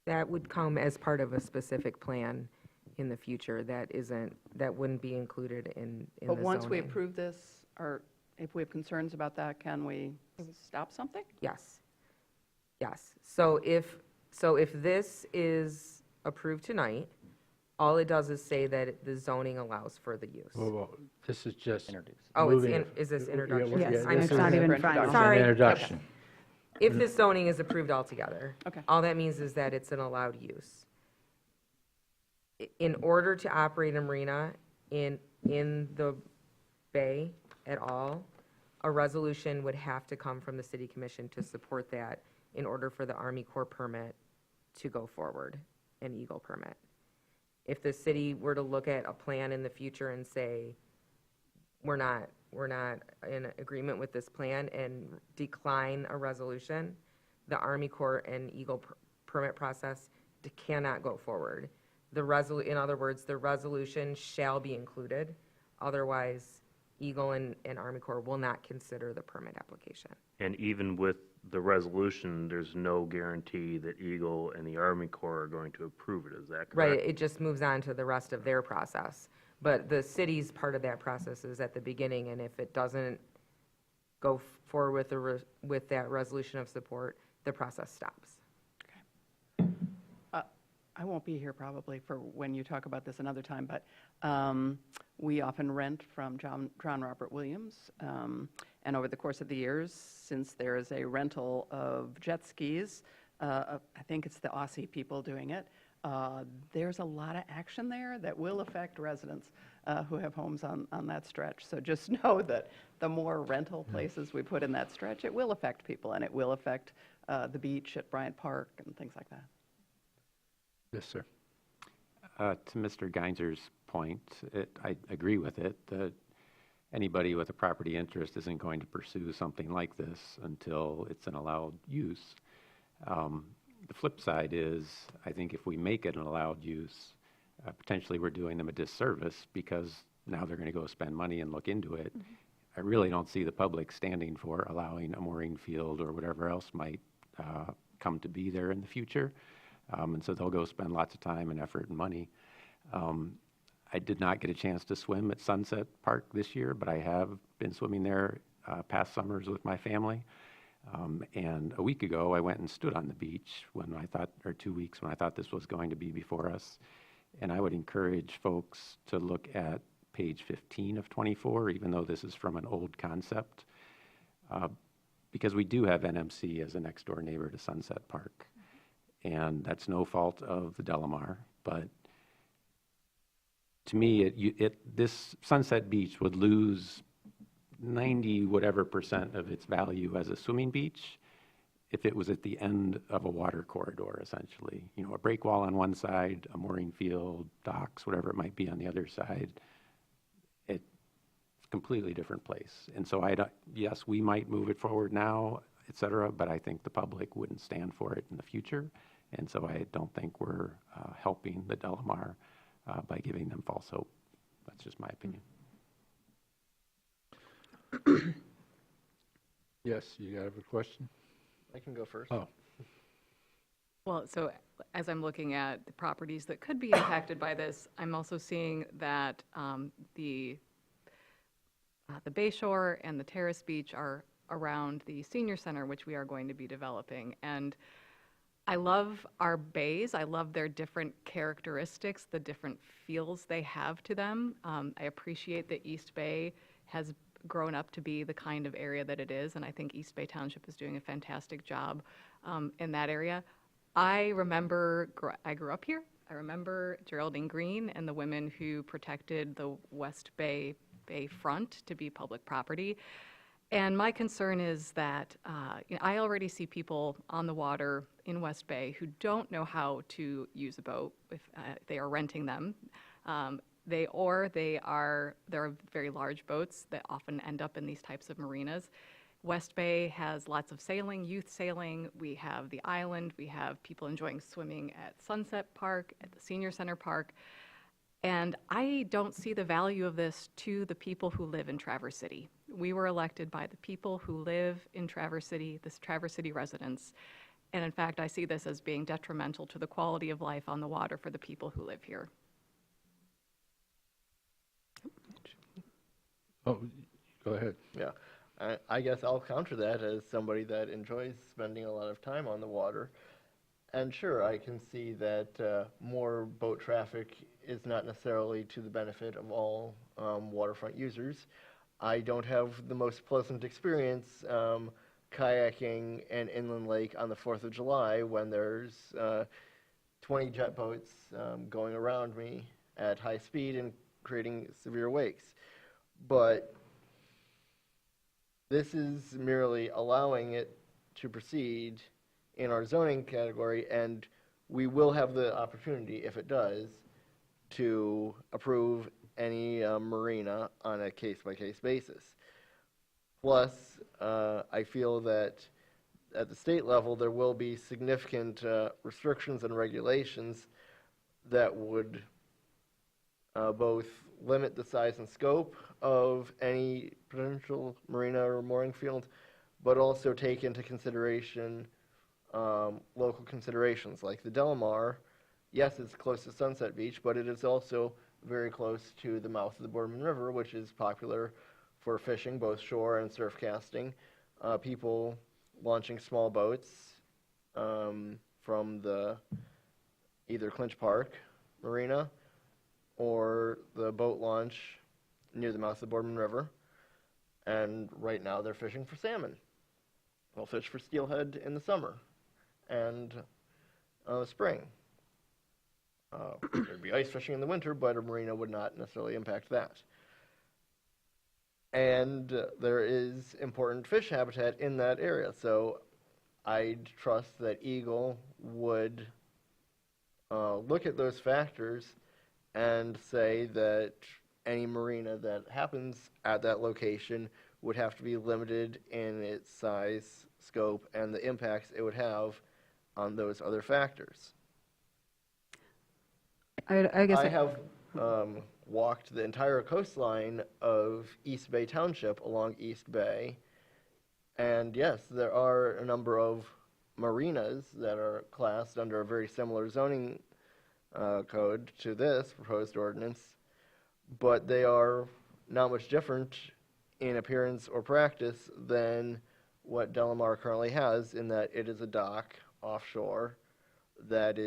That would come as part of a specific plan in the future. That wouldn't be included in the zoning. But once we approve this, or if we have concerns about that, can we stop something? Yes. Yes. So if this is approved tonight, all it does is say that the zoning allows for the use. Well, this is just Introduce. Oh, moving. is this introduction? Yes, I'm it's sorry. not even It's final. an Sorry. introduction. If this zoning is approved altogether. Okay. All that means is that it's an allowed use. In order to operate a marina in the bay at all, a resolution would have to come from the city commission to support that in order for the Army Corps permit to go forward. an Eagle permit. If the city were to look at a plan in the future and say, we're not in agreement with this plan and decline a resolution, the Army Corps and Eagle permit process cannot go forward. In other words, the resolution shall be included. Otherwise, Eagle and Army Corps will not consider the permit application. And even with the resolution, there's no guarantee that Eagle and the Army Corps are going to approve it, is that correct? Right, it just moves on to the rest of their process. But the city's part of that process is at the beginning, and if it doesn't go forward with that resolution of support, the process stops. I won't be here probably for when you talk about this another time, but we often rent from John Robert Williams. And over the course of the years, since there is a rental of jet skis, I think it's the Aussie people doing it, there's a lot of action there that will affect residents who have homes on that stretch. So just know that the more rental places we put in that stretch, it will affect people, and it will affect the beach at Bryant Park and things like that. Yes, sir. To Mr. Geinser's point, I agree with it, that anybody with a property interest isn't going to pursue something like this until it's an allowed use. The flip side is, I think if we make it an allowed use, potentially we're doing them a disservice because now they're going to go spend money and look into it. Mm-hmm. I really don't see the public standing for allowing a mooring field or whatever else might come to be there in the future. And so they'll go spend lots of time and effort and money. I did not get a chance to swim at Sunset Park this year, but I have been swimming there past summers with my family. And a week ago, I went and stood on the beach when I thought, or 2 weeks when I thought this was going to be before us. And I would encourage folks to look at page 15 of 24, even though this is from an old concept, because we do have NMC as a next door neighbor to Sunset Park. And that's no fault of the Delamar, but to me, this Sunset Beach would lose 90 whatever % of its value as a swimming beach if it was at the end of a water corridor, essentially. You know, a break wall on one side, a mooring field, docks, whatever it might be on the other side. It's a completely different place. And so yes, we might move it forward now, et cetera, but I think the public wouldn't stand for it in the future. And so I don't think we're helping the Delamar by giving them false hope. That's just my opinion. Yes, you have a question? I can go first. Oh. Well, so as I'm looking at the properties that could be impacted by this, I'm also seeing that the Bayshore and the Terrace Beach are around the senior center, which we are going to be developing. And I love our bays. I love their different characteristics, the different feels they have to them. I appreciate that East Bay has grown up to be the kind of area that it is, and I think East Bay Township is doing a fantastic job in that area. I grew up here. I remember Geraldine Green and the women who protected the West Bay front to be public property. And my concern is that I already see people on the water in West Bay who don't know how to use a boat if they are renting them. There are very large boats that often end up in these types of marinas. West Bay has lots of sailing, youth sailing. We have the island. We have people enjoying swimming at Sunset Park, at the Senior Center Park. And I don't see the value of this to the people who live in Traverse City. We were elected by the people who live in Traverse City, the Traverse City residents. And in fact, I see this as being detrimental to the quality of life on the water for the people who live here. Oh, go ahead. Yeah, I guess I'll counter that as somebody that enjoys spending a lot of time on the water. And sure, I can see that more boat traffic is not necessarily to the benefit of all waterfront users. I don't have the most pleasant experience kayaking an inland lake on the 4th of July when there's 20 jet boats going around me at high speed and creating severe wakes. But this is merely allowing it to proceed in our zoning category, and we will have the opportunity, if it does, to approve any marina on a case-by-case basis. Plus, I feel that at the state level, there will be significant restrictions and regulations that would both limit the size and scope of any potential marina or mooring field, but also take into consideration local considerations, like the Delamar. Yes, it's close to Sunset Beach, but it is also very close to the mouth of the Boardman River, which is popular for fishing, both shore and surf casting. People launching small boats from the either Clinch Park Marina or the boat launch near the mouth of the Boardman River. And right now they're fishing for salmon. They'll fish for steelhead in the summer and spring. There'd be ice fishing in the winter, but a marina would not necessarily impact that. And there is important fish habitat in that area, so I'd trust that Eagle would look at those factors and say that any marina that happens at that location would have to be limited in its size, scope, and the impacts it would have on those other factors. I guess I have walked the entire coastline of East Bay Township along East Bay, and yes, there are a number of marinas that are classed under a very similar zoning code to this proposed ordinance, but they are not much different in appearance or practice than what Delamar currently has, in that it is a dock offshore that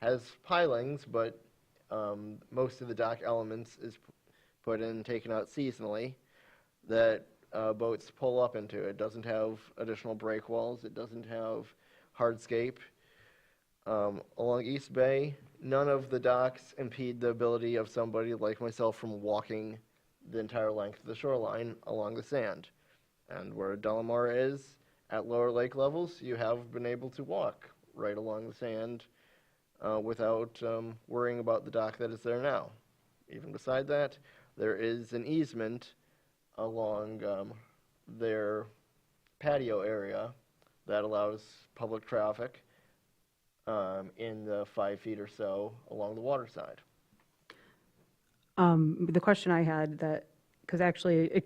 has pilings, but most of the dock elements is put in and taken out seasonally, that boats pull up into. It doesn't have additional break walls. It doesn't have hardscape. Along East Bay, none of the docks impede the ability of somebody like myself from walking the entire length of the shoreline along the sand. And where Delamar is, at lower lake levels, you have been able to walk right along the sand without worrying about the dock that is there now. Even beside that, there is an easement along their patio area that allows public traffic in the 5 feet or so along the water side. The question I had that, because actually, a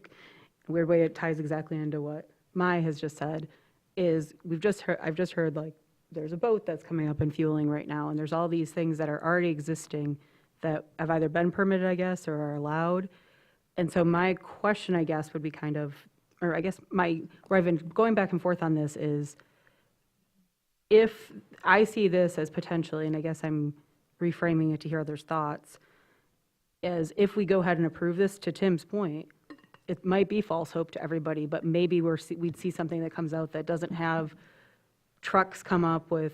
weird way it ties exactly into what Mai has just said, is I've just heard like there's a boat that's coming up and fueling right now, and there's all these things that are already existing that have either been permitted, I guess, or are allowed. And so my question, I guess, would be kind of, or I guess where I've been going back and forth on this is, if I see this as potentially, and I guess I'm reframing it to hear others' thoughts, as if we go ahead and approve this, to Tim's point, it might be false hope to everybody, but maybe we'd see something that comes out that doesn't have trucks come up with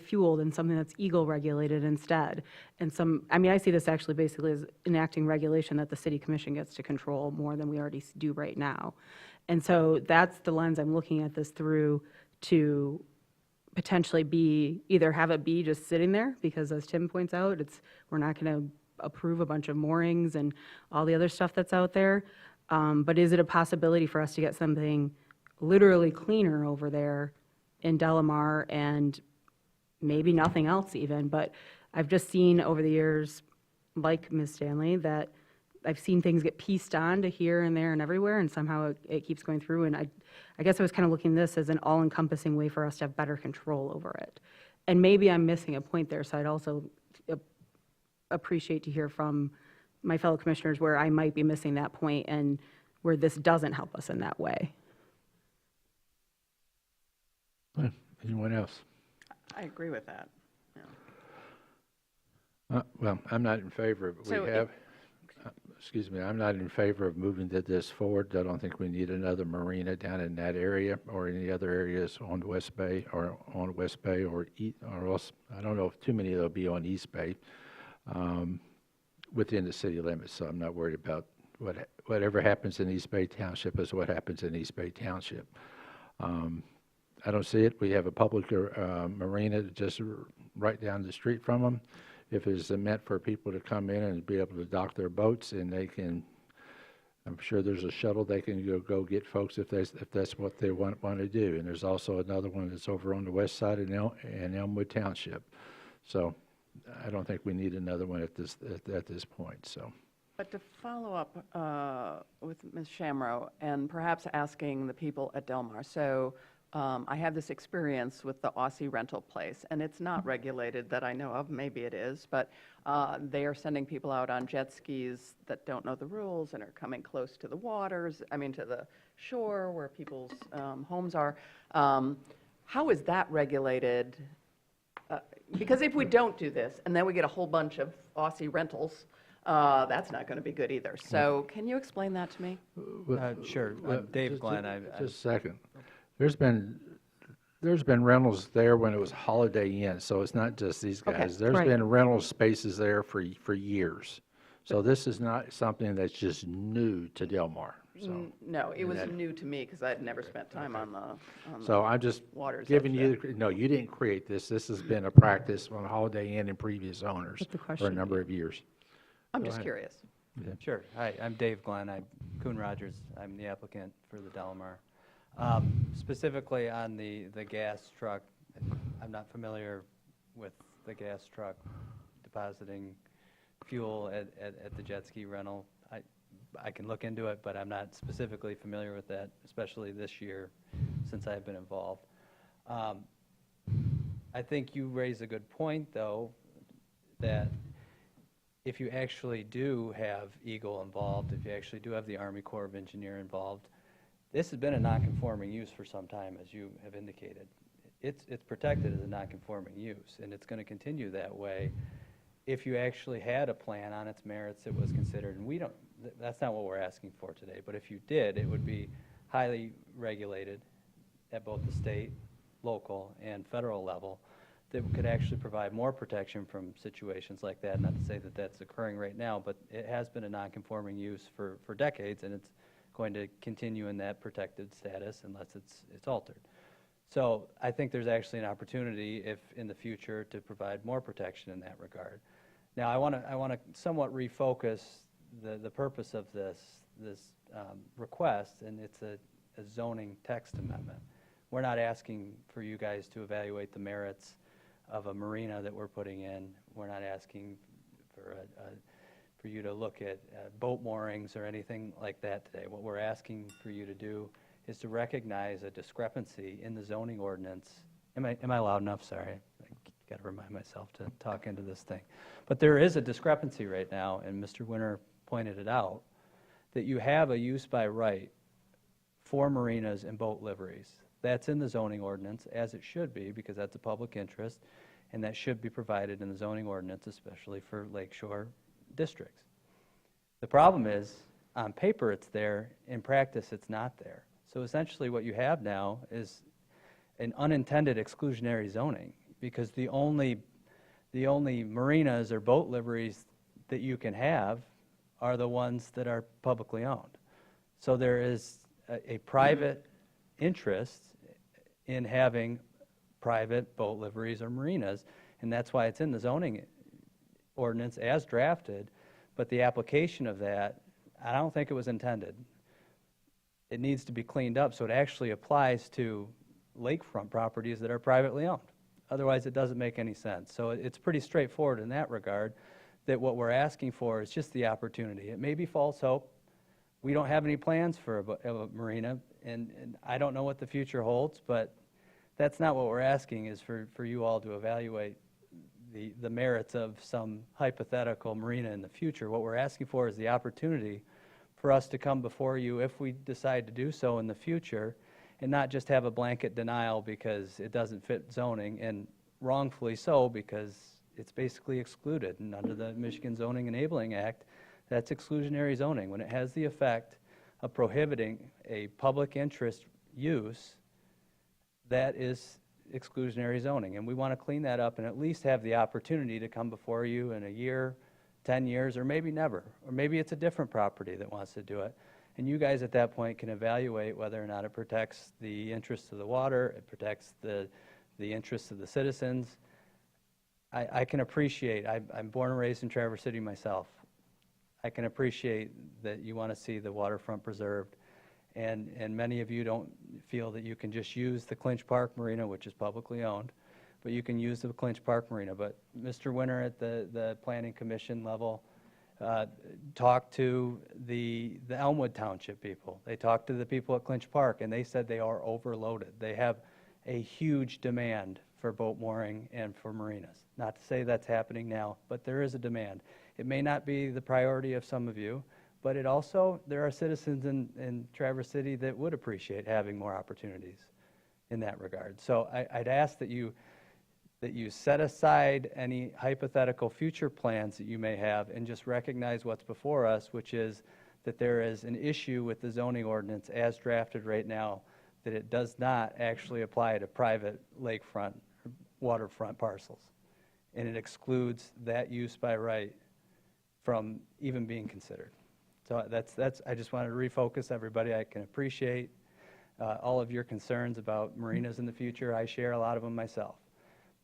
fuel, than something that's Eagle regulated instead. And I see this actually basically as enacting regulation that the city commission gets to control more than we already do right now. And so that's the lens I'm looking at this through, to potentially either have it be just sitting there, because as Tim points out, we're not going to approve a bunch of moorings and all the other stuff that's out there. But is it a possibility for us to get something literally cleaner over there in Delamar, and maybe nothing else even? But I've just seen over the years, like Ms. Stanley, that I've seen things get pieced on to here and there and everywhere, and somehow it keeps going through. And I guess I was kind of looking at this as an all-encompassing way for us to have better control over it. And maybe I'm missing a point there, so I'd also appreciate to hear from my fellow commissioners where I might be missing that point and where this doesn't help us in that way. Anyone else? I agree with that. Well, I'm not in favor of it. So Excuse me, I'm not in favor of moving this forward. I don't think we need another marina down in that area or any other areas on West Bay or else, I don't know if too many of them will be on East Bay within the city limits. So I'm not worried about whatever happens in East Bay Township is what happens in East Bay Township. I don't see it. We have a public marina just right down the street from them. If it's meant for people to come in and be able to dock their boats, and they can, I'm sure there's a shuttle they can go get folks if that's what they want to do. And there's also another one that's over on the west side in Elmwood Township. So I don't think we need another one at this point. So. But to follow up with Ms. Shamro, and perhaps asking the people at Del Mar, so I have this experience with the Aussie rental place, and it's not regulated that I know of, maybe it is, but they are sending people out on jet skis that don't know the rules and are coming close to the waters, I mean to the shore where people's homes are. How is that regulated? Because if we don't do this, and then we get a whole bunch of Aussie rentals, that's not going to be good either. So can you explain that to me? Sure. I'm Dave Glenn. Just a second. There's been rentals there when it was Holiday Inn, so it's not just these guys. Okay, There's right. been rental spaces there for years. So this is not something that's just new to Del Mar. So, No, it was that- new to me because I'd never spent time on the so I'm just waters. giving edge you, there. no, you didn't create this. This has been a practice on Holiday Inn and previous owners But the for a question- number of years. I'm Go just ahead. curious. Sure. Hi, I'm Dave Glenn. I'm Coon Rogers. I'm the applicant for the Del Mar. Specifically on the gas truck, I'm not familiar with the gas truck depositing fuel at the jet ski rental. I can look into it, but I'm not specifically familiar with that, especially this year since I've been involved. I think you raise a good point, though, that if you actually do have Eagle involved, if you actually do have the Army Corps of Engineer involved, this has been a non-conforming use for some time, as you have indicated. It's protected as a non-conforming use, and it's going to continue that way if you actually had a plan on its merits that was considered. And we don't, that's not what we're asking for today, but if you did, it would be highly regulated at both the state, local, and federal level that could actually provide more protection from situations like that. Not to say that that's occurring right now, but it has been a non-conforming use for decades, and it's going to continue in that protected status unless it's altered. So I think there's actually an opportunity, if in the future, to provide more protection in that regard. Now, I want to somewhat refocus the purpose of this request, and it's a zoning text amendment. We're not asking for you guys to evaluate the merits of a marina that we're putting in. We're not asking for you to look at boat moorings or anything like that today. What we're asking for you to do is to recognize a discrepancy in the zoning ordinance. Am I loud enough? Sorry. I got to remind myself to talk into this thing. But there is a discrepancy right now, and Mr. Winter pointed it out, that you have a use by right for marinas and boat liveries. That's in the zoning ordinance, as it should be, because that's a public interest, and that should be provided in the zoning ordinance, especially for lakeshore districts. The problem is, on paper it's there, in practice it's not there. So essentially what you have now is an unintended exclusionary zoning, because the only marinas or boat liveries that you can have are the ones that are publicly owned. So there is a private interest in having private boat liveries or marinas, and that's why it's in the zoning ordinance as drafted, but the application of that, I don't think it was intended. It needs to be cleaned up so it actually applies to lakefront properties that are privately owned. Otherwise, it doesn't make any sense. So it's pretty straightforward in that regard, that what we're asking for is just the opportunity. It may be false hope. We don't have any plans for a marina, and I don't know what the future holds, but that's not what we're asking, is for you all to evaluate the merits of some hypothetical marina in the future. What we're asking for is the opportunity for us to come before you, if we decide to do so in the future, and not just have a blanket denial because it doesn't fit zoning, and wrongfully so, because it's basically excluded. And under the Michigan Zoning Enabling Act, that's exclusionary zoning. When it has the effect of prohibiting a public interest use, that is exclusionary zoning. And we want to clean that up and at least have the opportunity to come before you in a year, 10 years, or maybe never. Or maybe it's a different property that wants to do it. And you guys at that point can evaluate whether or not it protects the interests of the water, it protects the interests of the citizens. I can appreciate, I'm born and raised in Traverse City myself. I can appreciate that you want to see the waterfront preserved. And many of you don't feel that you can just use the Clinch Park Marina, which is publicly owned, but you can use the Clinch Park Marina. But Mr. Winter at the Planning Commission level talked to the Elmwood Township people. They talked to the people at Clinch Park, and they said they are overloaded. They have a huge demand for boat mooring and for marinas. Not to say that's happening now, but there is a demand. It may not be the priority of some of you, but it also, there are citizens in Traverse City that would appreciate having more opportunities in that regard. So I'd ask that you set aside any hypothetical future plans that you may have and just recognize what's before us, which is that there is an issue with the zoning ordinance as drafted right now, that it does not actually apply to private lakefront, waterfront parcels. And it excludes that use by right from even being considered. So that's. I just wanted to refocus everybody. I can appreciate all of your concerns about marinas in the future. I share a lot of them myself.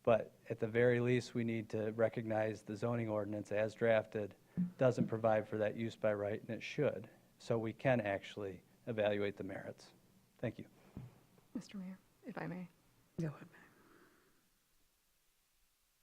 But at the very least, we need to recognize the zoning ordinance as drafted doesn't provide for that use by right, and it should, so we can actually evaluate the merits. Thank you. Mr. Mayor, if I may. Go ahead.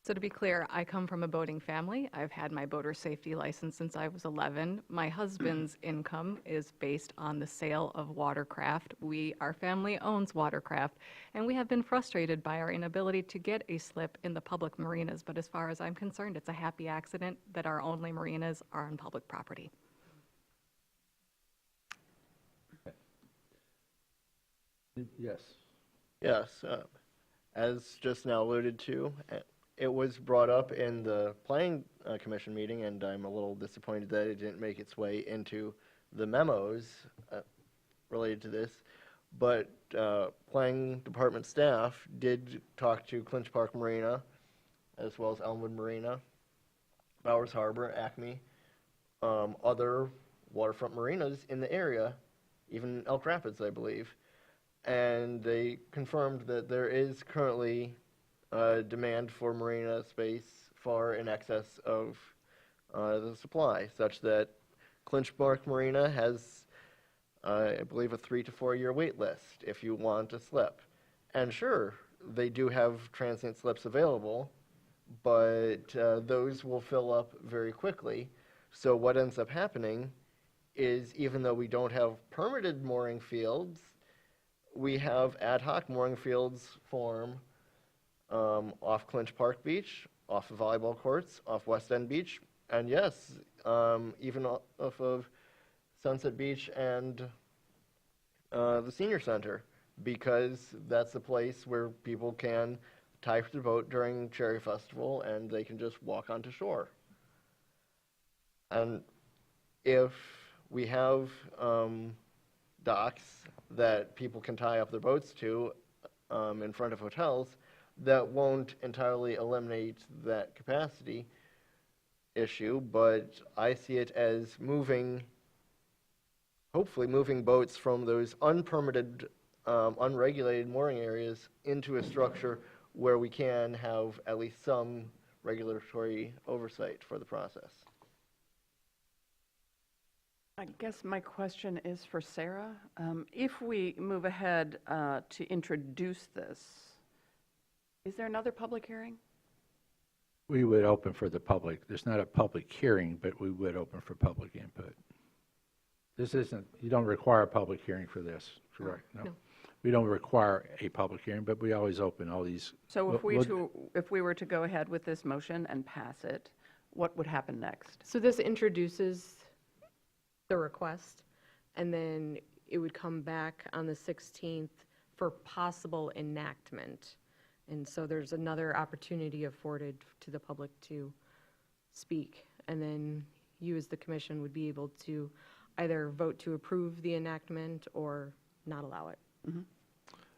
So to be clear, I come from a boating family. I've had my boater safety license since I was 11. My husband's income is based on the sale of watercraft. Our family owns watercraft, and we have been frustrated by our inability to get a slip in the public marinas. But as far as I'm concerned, it's a happy accident that our only marinas are on public property. Yes. Yes, as just now alluded to, it was brought up in the Planning Commission meeting, and I'm a little disappointed that it didn't make its way into the memos related to this. But Planning Department staff did talk to Clinch Park Marina, as well as Elmwood Marina, Bowers Harbor, Acme, other waterfront marinas in the area, even Elk Rapids, I believe. And they confirmed that there is currently demand for marina space far in excess of the supply, such that Clinch Park Marina has, I believe, a 3 to 4 year wait list if you want a slip. And sure, they do have transient slips available, but those will fill up very quickly. So what ends up happening is, even though we don't have permitted mooring fields, we have ad hoc mooring fields form off Clinch Park Beach, off the volleyball courts, off West End Beach, and yes, even off of Sunset Beach and the Senior Center, because that's the place where people can tie up their boat during Cherry Festival and they can just walk onto shore. And if we have docks that people can tie up their boats to in front of hotels, that won't entirely eliminate that capacity issue, but I see it as hopefully moving boats from those unpermitted, unregulated mooring areas into a structure where we can have at least some regulatory oversight for the process. I guess my question is for Sarah. If we move ahead to introduce this, is there another public hearing? We would open for the public. There's not a public hearing, but we would open for public input. This isn't, you don't require a public hearing for this, correct? No. We don't require a public hearing, but we always open all these. So if we were to go ahead with this motion and pass it, what would happen next? So this introduces the request, and then it would come back on the 16th for possible enactment. And so there's another opportunity afforded to the public to speak. And then you as the commission would be able to either vote to approve the enactment or not allow it. Mm-hmm.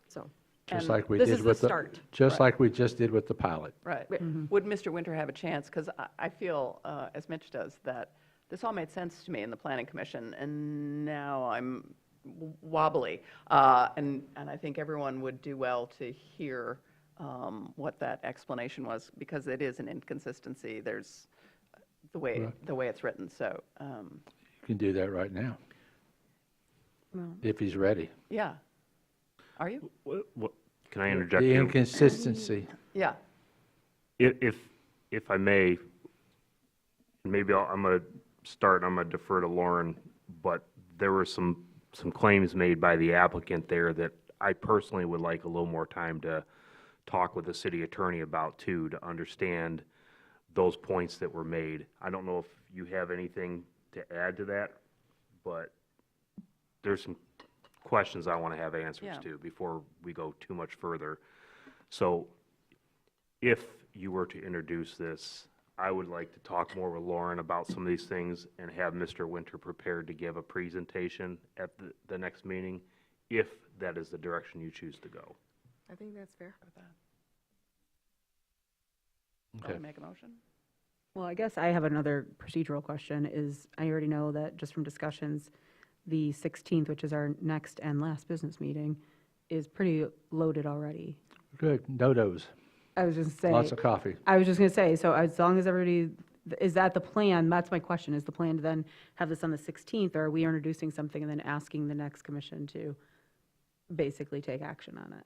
So Just like we this did is with the start. Just like we just did with the pilot. Right. Would Mr. Winter have a chance? Because I feel, as Mitch does, that this all made sense to me in the planning commission, and now I'm wobbly. And I think everyone would do well to hear what that explanation was, because it is an inconsistency. There's the way it's written, so, You can do that right now, well, if he's ready. yeah. Are you? Can I interject The here? inconsistency. Yeah. If I may, maybe I'm going to defer to Lauren, but there were some claims made by the applicant there that I personally would like a little more time to talk with the city attorney about too, to understand those points that were made. I don't know if you have anything to add to that, but there's some questions I want to have answers Yeah. to before we go too much further. So if you were to introduce this, I would like to talk more with Lauren about some of these things and have Mr. Winter prepared to give a presentation at the next meeting, if that is the direction you choose to go. I think that's fair. Want to make a motion? Well, I guess I have another procedural question, is I already know that just from discussions, the 16th, which is our next and last business meeting, is pretty loaded already. Good, dodos, I was just saying. lots of coffee. I was just going to say, so as long as everybody, is that the plan? That's my question. Is the plan to then have this on the 16th, or are we introducing something and then asking the next commission to basically take action on it?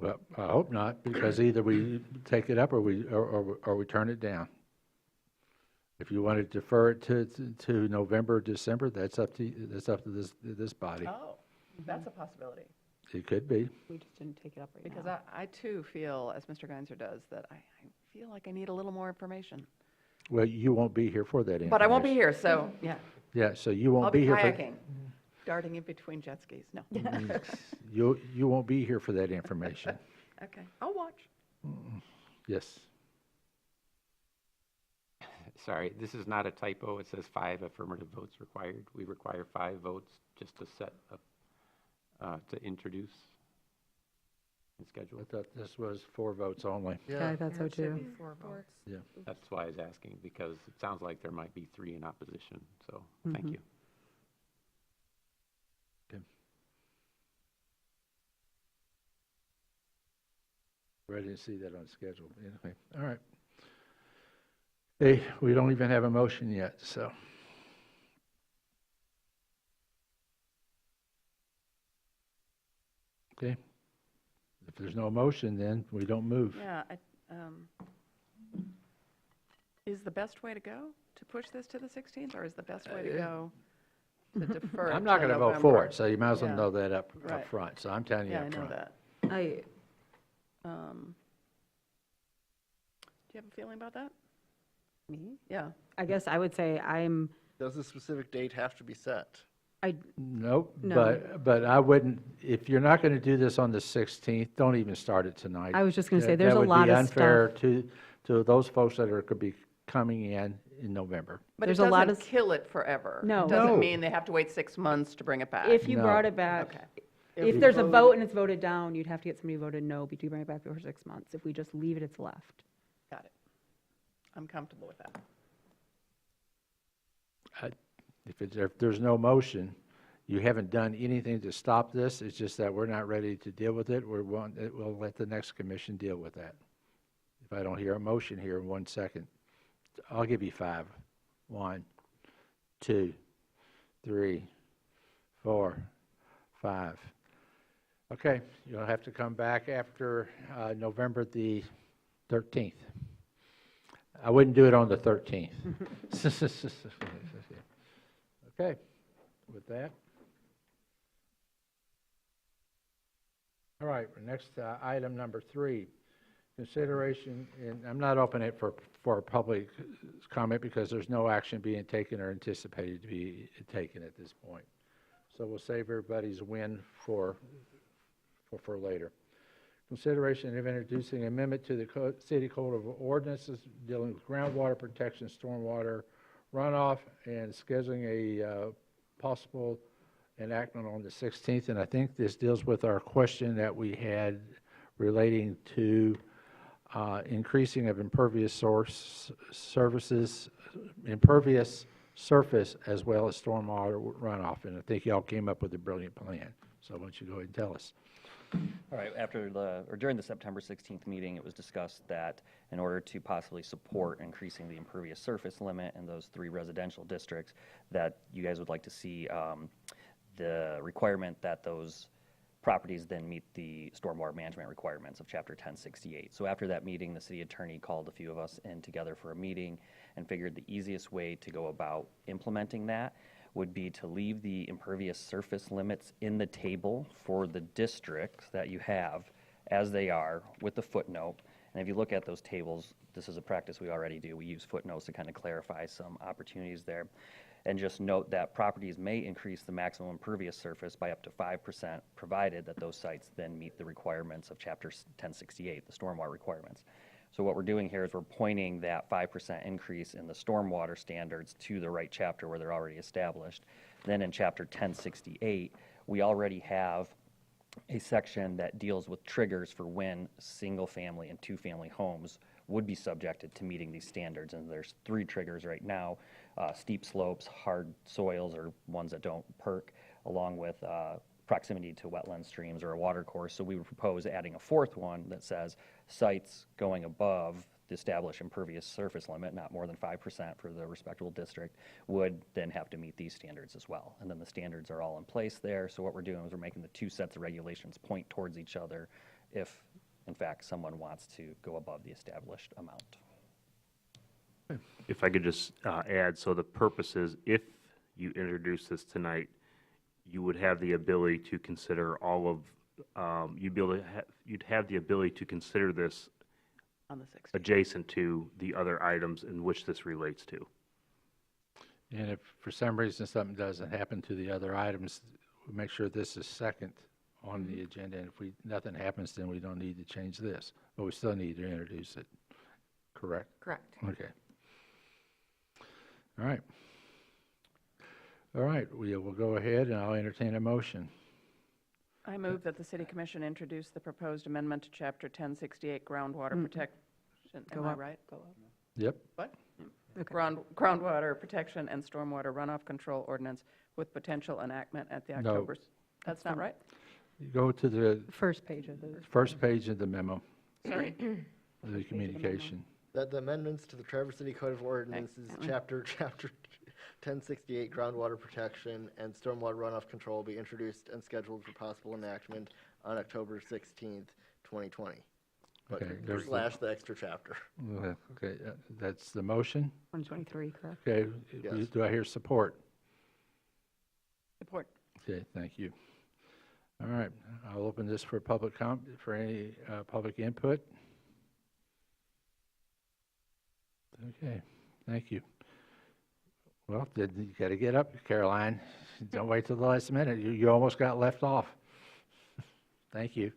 Well, I hope not, because either we take it up or we turn it down. If you want to defer it to November, December, that's up to this body. Oh, that's a possibility. It could be. We just didn't take it up right Because now. I too feel, as Mr. Geinzer does, that I feel like I need a little more information. Well, you won't be here for that information. But I won't be here, so, yeah. Yeah, so you won't I'll be be here for. kayaking, darting in between jet skis. No. You won't be here for that information. Okay, I'll watch. Yes. Sorry, this is not a typo. It says 5 affirmative votes required. We require 5 votes just to set up, to introduce and schedule. I thought this was 4 votes only. Yeah, I thought so too. Yeah. That's why I was asking, because it sounds like there might be 3 in opposition, so thank Mhm. you. I didn't see that on schedule. Anyway, all right. Hey, we don't even have a motion yet, so. Okay. If there's no motion, then we don't move. Yeah, is the best way to go to push this to the 16th, or is the best way to go to defer it I'm not till going to vote for November? it, so you might as well Yeah. know that up Right. front. So I'm telling you Yeah, I up know front. that. I, Do you have a feeling about that? me? Yeah. I guess I would say Does a specific date have to be set? Nope, No. but I wouldn't, if you're not going to do this on the 16th, don't even start it tonight. I was just gonna say, That- there's a lot of That would be unfair stuff. to those folks that are, could be coming in November. But it There's a lot doesn't of kill it forever. No. It doesn't No. mean they have to wait 6 months to bring it back. if you No. brought it back, Okay. if there's a vote and it's voted down, you'd have to get somebody voted no, but you bring it back for 6 months. If we just leave it, it's left. Got it. I'm comfortable with that. If there's no motion, you haven't done anything to stop this. It's just that we're not ready to deal with it. We'll let the next commission deal with that. If I don't hear a motion here in 1 second, I'll give you 5. 1, 2, 3, 4, 5. Okay, you'll have to come back after November the 13th. I wouldn't do it on the 13th. Okay, with that. All right, next item number 3, consideration, and I'm not opening it for public comment because there's no action being taken or anticipated to be taken at this point. So we'll save everybody's win for later. Consideration of introducing amendment to the City Code of Ordinances dealing with groundwater protection, stormwater runoff, and scheduling a possible enactment on the 16th. And I think this deals with our question that we had relating to increasing of impervious surface as well as stormwater runoff. And I think y'all came up with a brilliant plan. So why don't you go ahead and tell us? All right, during the September 16th meeting, it was discussed that in order to possibly support increasing the impervious surface limit in those 3 residential districts, that you guys would like to see the requirement that those properties then meet the stormwater management requirements of Chapter 1068. So after that meeting, the city attorney called a few of us in together for a meeting and figured the easiest way to go about implementing that would be to leave the impervious surface limits in the table for the districts that you have as they are with the footnote. And if you look at those tables, this is a practice we already do. We use footnotes to kind of clarify some opportunities there. And just note that properties may increase the maximum impervious surface by up to 5%, provided that those sites then meet the requirements of Chapter 1068, the stormwater requirements. So what we're doing here is we're pointing that 5% increase in the stormwater standards to the right chapter where they're already established. Then in Chapter 1068, we already have a section that deals with triggers for when single-family and two-family homes would be subjected to meeting these standards. And there's 3 triggers right now: steep slopes, hard soils, or ones that don't perk, along with proximity to wetland streams or a water course. So we would propose adding a 4th one that says sites going above the established impervious surface limit, not more than 5% for the respectable district, would then have to meet these standards as well. And then the standards are all in place there. So what we're doing is we're making the 2 sets of regulations point towards each other if, in fact, someone wants to go above the established amount. If I could just add, so the purpose is, if you introduce this tonight, you would have the ability to consider all of, you'd have the ability to consider this On the 16th. adjacent to the other items in which this relates to. And if for some reason something doesn't happen to the other items, we make sure this is second on the agenda. And if nothing happens, then we don't need to change this, but we still need to introduce it. Correct? Correct. Okay. All right. All right, we will go ahead and I'll entertain a motion. I move that the city commission introduce the proposed amendment to Chapter 1068 groundwater protection. Am I right? Go up. Yep. What? Groundwater protection and stormwater runoff control ordinance with potential enactment at the No. October. That's not right? You go to the First page of the. first page of the memo, Sorry. the communication. That the amendments to the Traverse City Code of Ordinances, Chapter 1068 groundwater protection and stormwater runoff control will be introduced and scheduled for possible enactment on October 16th, 2020. But Okay, there's slash the extra chapter. Okay, that's the motion. 123, correct? Okay, Yes. do I hear support? Support. Okay, thank you. All right, I'll open this for for any public input. Okay, thank you. Well, you got to get up, Caroline. Don't wait till the last minute. You almost got left off. Thank you.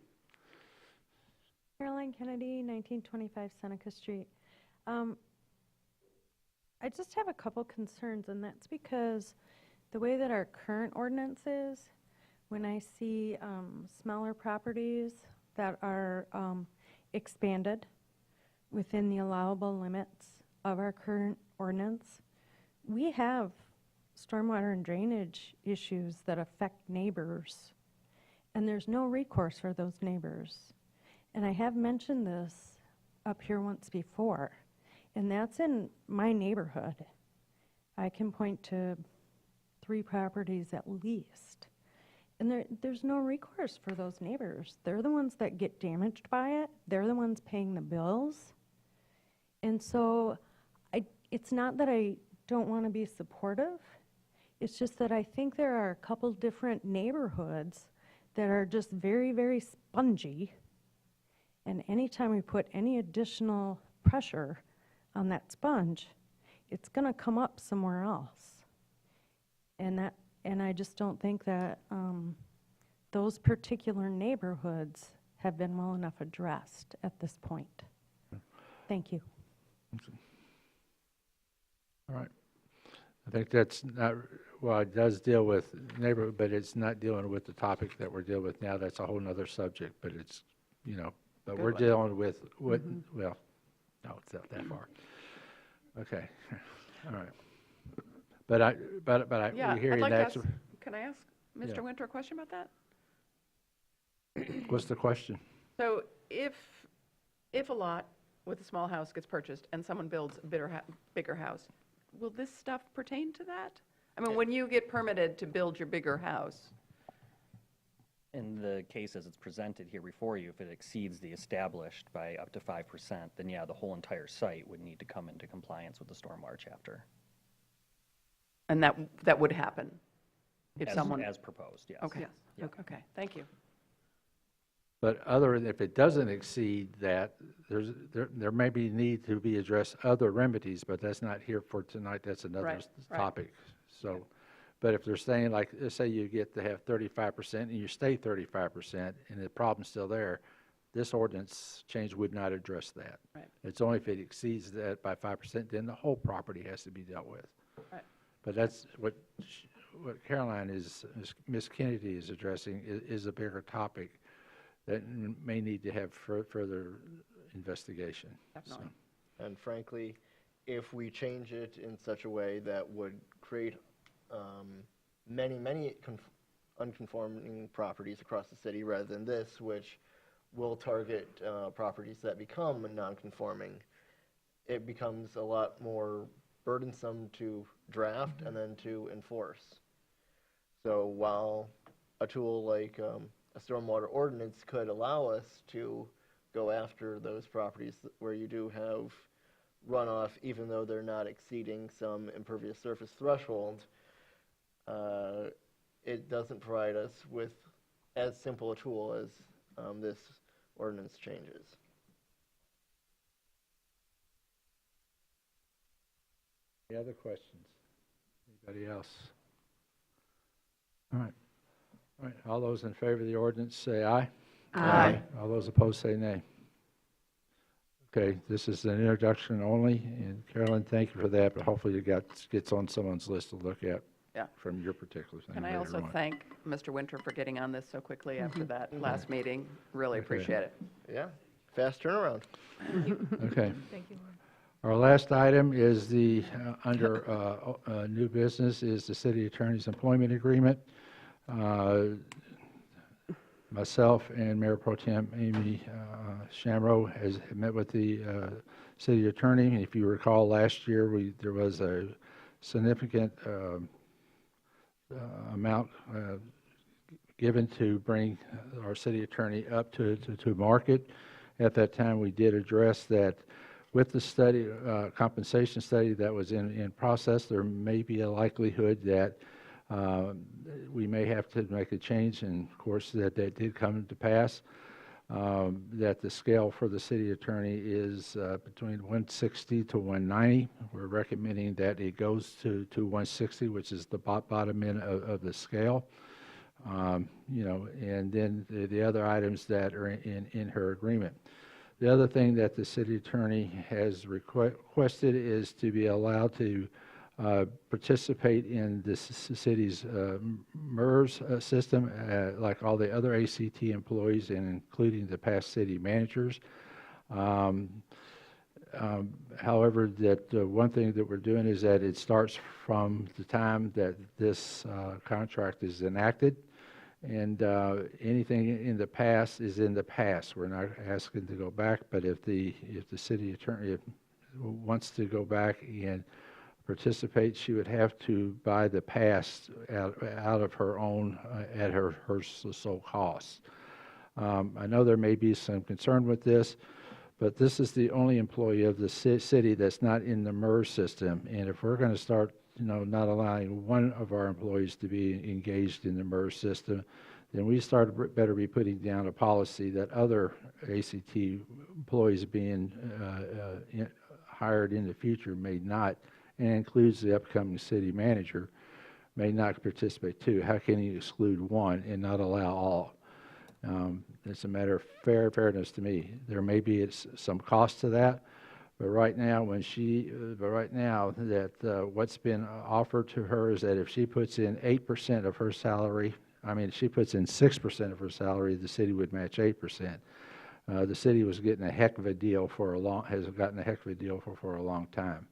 Caroline Kennedy, 1925 Seneca Street. I just have a couple concerns, and that's because the way that our current ordinance is, when I see smaller properties that are expanded within the allowable limits of our current ordinance, we have stormwater and drainage issues that affect neighbors, and there's no recourse for those neighbors. And I have mentioned this up here once before, and that's in my neighborhood. I can point to 3 properties at least. And there's no recourse for those neighbors. They're the ones that get damaged by it. They're the ones paying the bills. And so it's not that I don't want to be supportive. It's just that I think there are a couple different neighborhoods that are just very, very spongy. And anytime we put any additional pressure on that sponge, it's going to come up somewhere else. And I just don't think that those particular neighborhoods have been well enough addressed at this point. Thank you. All right. I think that's not, well, it does deal with neighborhood, but it's not dealing with the topic that we're dealing with now. That's a whole nother subject, but it's, But Good we're one. dealing with, what, well, no, it's not that far. Okay, all right. But Yeah, we hear I'd you like to next. ask, can I ask Yeah. Mr. Winter a question about that? What's the question? So if a lot with a small house gets purchased and someone builds a bigger house, will this stuff pertain to that? I mean, when you get permitted to build your bigger house, In the case as it's presented here before you, if it exceeds the established by up to 5%, then yeah, the whole entire site would need to come into compliance with the stormwater chapter. and that would happen if As- someone. As proposed, yes. Okay, Yeah. okay, thank you. But if it doesn't exceed that, there may be need to be addressed other remedies, but that's not here for tonight, that's another Right, right. topic. So, but if they're saying, like, let's say you get to have 35% and you stay 35% and the problem's still there, this ordinance change would not address that. Right. It's only if it exceeds that by 5%, then the whole property has to be dealt with. Right. But that's what Caroline Ms. Kennedy is addressing is a bigger topic that may need to have further investigation. Definitely. And frankly, if we change it in such a way that would create many unconforming properties across the city rather than this, which will target properties that become non-conforming, it becomes a lot more burdensome to draft and then to enforce. So while a tool like a stormwater ordinance could allow us to go after those properties where you do have runoff, even though they're not exceeding some impervious surface threshold, it doesn't provide us with as simple a tool as this ordinance changes. Any other questions? Anybody else? All right. All right, all those in favor of the ordinance say aye. Aye. All those opposed say nay. Okay, this is an introduction only, and Carolyn, thank you for that, but hopefully it gets on someone's list to look at Yeah. from your particular thing Can I later also on. thank Mr. Winter for getting on this so quickly after that last meeting? Really Okay. appreciate it. Yeah, fast turnaround. Okay. Thank you, Lauren. Our last item is under new business is the city attorney's employment agreement. Myself and Mayor Pro Tem Amy Shamro has met with the city attorney. If you recall, last year there was a significant amount given to bring our city attorney up to market. At that time, we did address that with the study, compensation study that was in process, there may be a likelihood that we may have to make a change, and of course that did come to pass, that the scale for the city attorney is between 160 to 190. We're recommending that it goes to 160, which is the bottom end of the scale. You know, and then the other items that are in her agreement. The other thing that the city attorney has requested is to be allowed to participate in the city's MERS system, like all the other ACT employees, and including the past city managers. However, that one thing that we're doing is that it starts from the time that this contract is enacted, and anything in the past is in the past. We're not asking to go back, but if the city attorney wants to go back and participate, she would have to buy the past out of her own at her sole cost. I know there may be some concern with this, but this is the only employee of the city that's not in the MERS system, and if we're going to start, you know, not allowing one of our employees to be engaged in the MERS system, then we better be putting down a policy that other ACT employees being hired in the future may not, and includes the upcoming city manager, may not participate too. How can you exclude one and not allow all? It's a matter of fairness to me. There may be some cost to that, but right now, what's been offered to her is that if she puts in 8% of her salary, I mean, if she puts in 6% of her salary, the city would match 8%. The city was getting a heck of a deal has gotten a heck of a deal for a long time.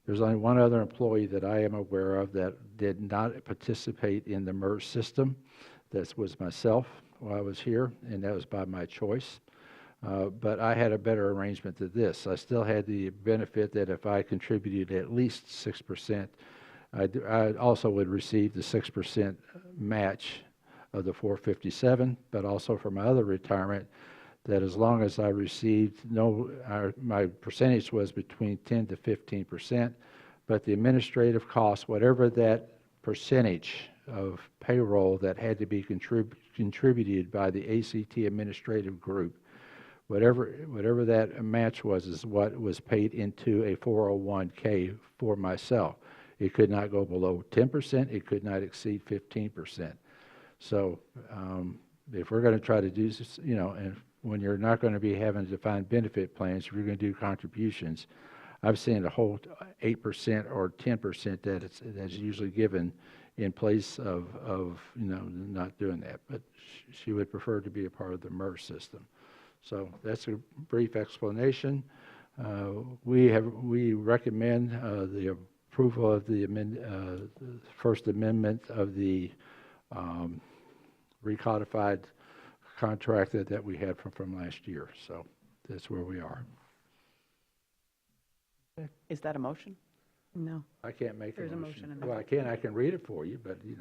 There's only one other employee that I am aware of that did not participate in the MERS system. That was myself while I was here, and that was by my choice. But I had a better arrangement than this. I still had the benefit that if I contributed at least 6%, I also would receive the 6% match of the 457, but also for my other retirement, that as long as I received my percentage was between 10 to 15%, but the administrative costs, whatever that percentage of payroll that had to be contributed by the ACT administrative group, whatever that match was, is what was paid into a 401k for myself. It could not go below 10%. It could not exceed 15%. So if we're going to try to do this, and when you're not going to be having defined benefit plans, if you're going to do contributions, I've seen a whole 8% or 10% that's usually given in place of not doing that. But she would prefer to be a part of the MERS system. So that's a brief explanation. We recommend the approval of the First Amendment of the recodified contract that we had from last year. So that's where we are. Is that a motion? No. I can't make a There's motion. a motion. Well, I can read it for you, but You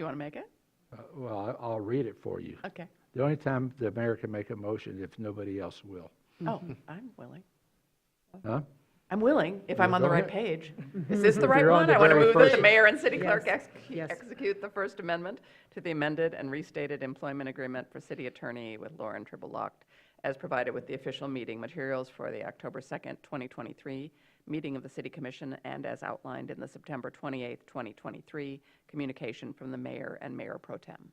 want to make it? well, I'll read it for you. Okay. The only time the mayor can make a motion if nobody else will. Oh, I'm willing. Huh? I'm willing, if I'm on the Go right ahead. page. Is this the If right you're on one? the I want to very move that the first- mayor and city Yes. clerk Yes. execute the First Amendment to the amended and restated employment agreement for city attorney with Lauren Tribble-Locht, as provided with the official meeting materials for the October 2nd, 2023 meeting of the City Commission, and as outlined in the September 28th, 2023 communication from the mayor and mayor pro tem.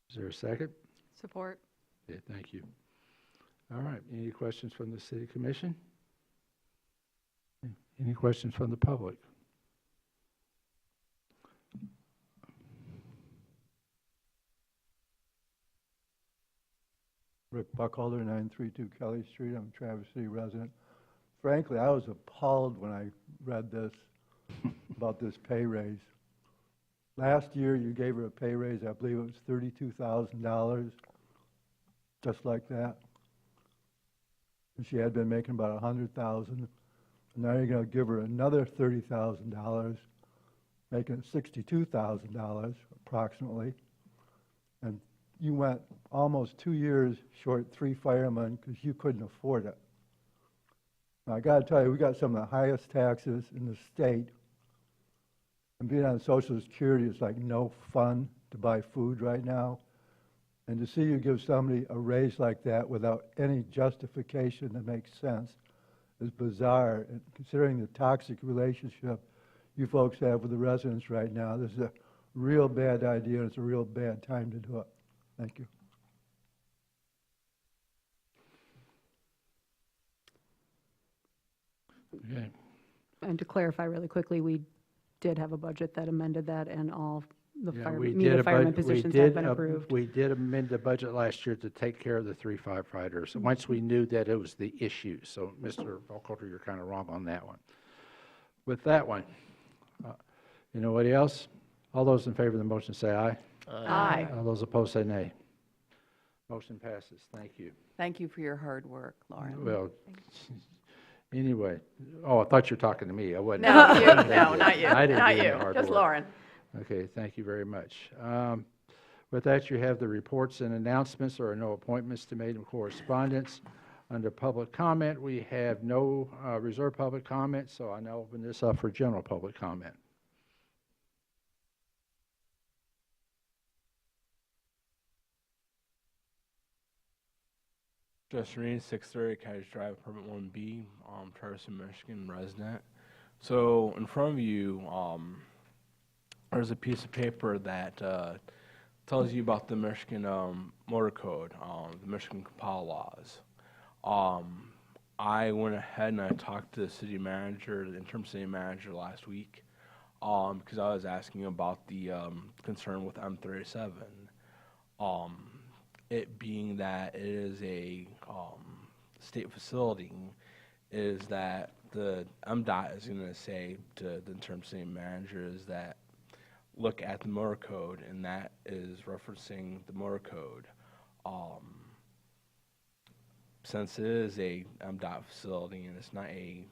Is there a second? Support. Okay, thank you. All right, any questions from the city commission? Any questions from the public? Rick Buckholder, 932 Kelly Street. I'm a Traverse City resident. Frankly, I was appalled when I read this about this pay raise. Last year, you gave her a pay raise, I believe it was $32,000, just like that. And she had been making about $100,000. And now you're going to give her another $30,000, making it $62,000 approximately. And you went almost 2 years short 3 firemen because you couldn't afford it. Now, I got to tell you, we got some of the highest taxes in the state. And being on Social Security is like no fun to buy food right now. And to see you give somebody a raise like that without any justification that makes sense is bizarre. And considering the toxic relationship you folks have with the residents right now, this is a real bad idea, and it's a real bad time to do it. Thank you. Okay. And to clarify really quickly, we did have a budget that amended that, and all the Yeah, firemen, we needed did a fireman bud- we positions did have been a- approved. We did amend the budget last year to take care of the 3 firefighters, once we knew that it was the issue. So, Mr. Buckholder, you're kind of wrong on that one. With that one, anybody else? All those in favor of the motion say aye. Aye. All those opposed say nay. Motion passes. Thank you. Thank you for your hard work, Lauren. Well, anyway, I thought you were talking to me. I wasn't. No, you, no, not you, I didn't not do any you, hard just work. Lauren. Okay, thank you very much. With that, you have the reports and announcements. There are no appointments to make and correspondence. Under public comment, we have no reserved public comment, so I now open this up for general public comment. Justin Reed, 630 Cottage Drive, Permit 1B, Traverse City, Michigan resident. So in front of you, there's a piece of paper that tells you about the Michigan Motor Code, the Michigan compile laws. I went ahead and I talked to the city manager, the interim city manager last week, because I was asking about the concern with M37. it being that it is a state facility, is that the MDOT is going to say to the interim city manager is that look at the motor code, and that is referencing the motor code. Since it is a MDOT facility and it's not a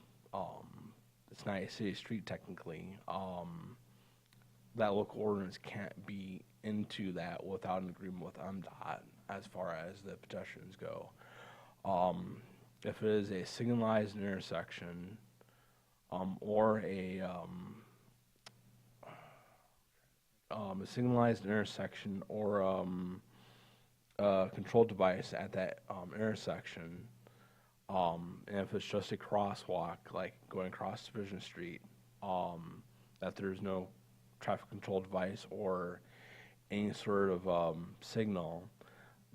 city street technically, that local ordinance can't be into that without an agreement with MDOT as far as the pedestrians go. If it is a signalized intersection, or a signalized intersection or a control device at that intersection, and if it's just a crosswalk, like going across Division Street, that there's no traffic control device or any sort of signal,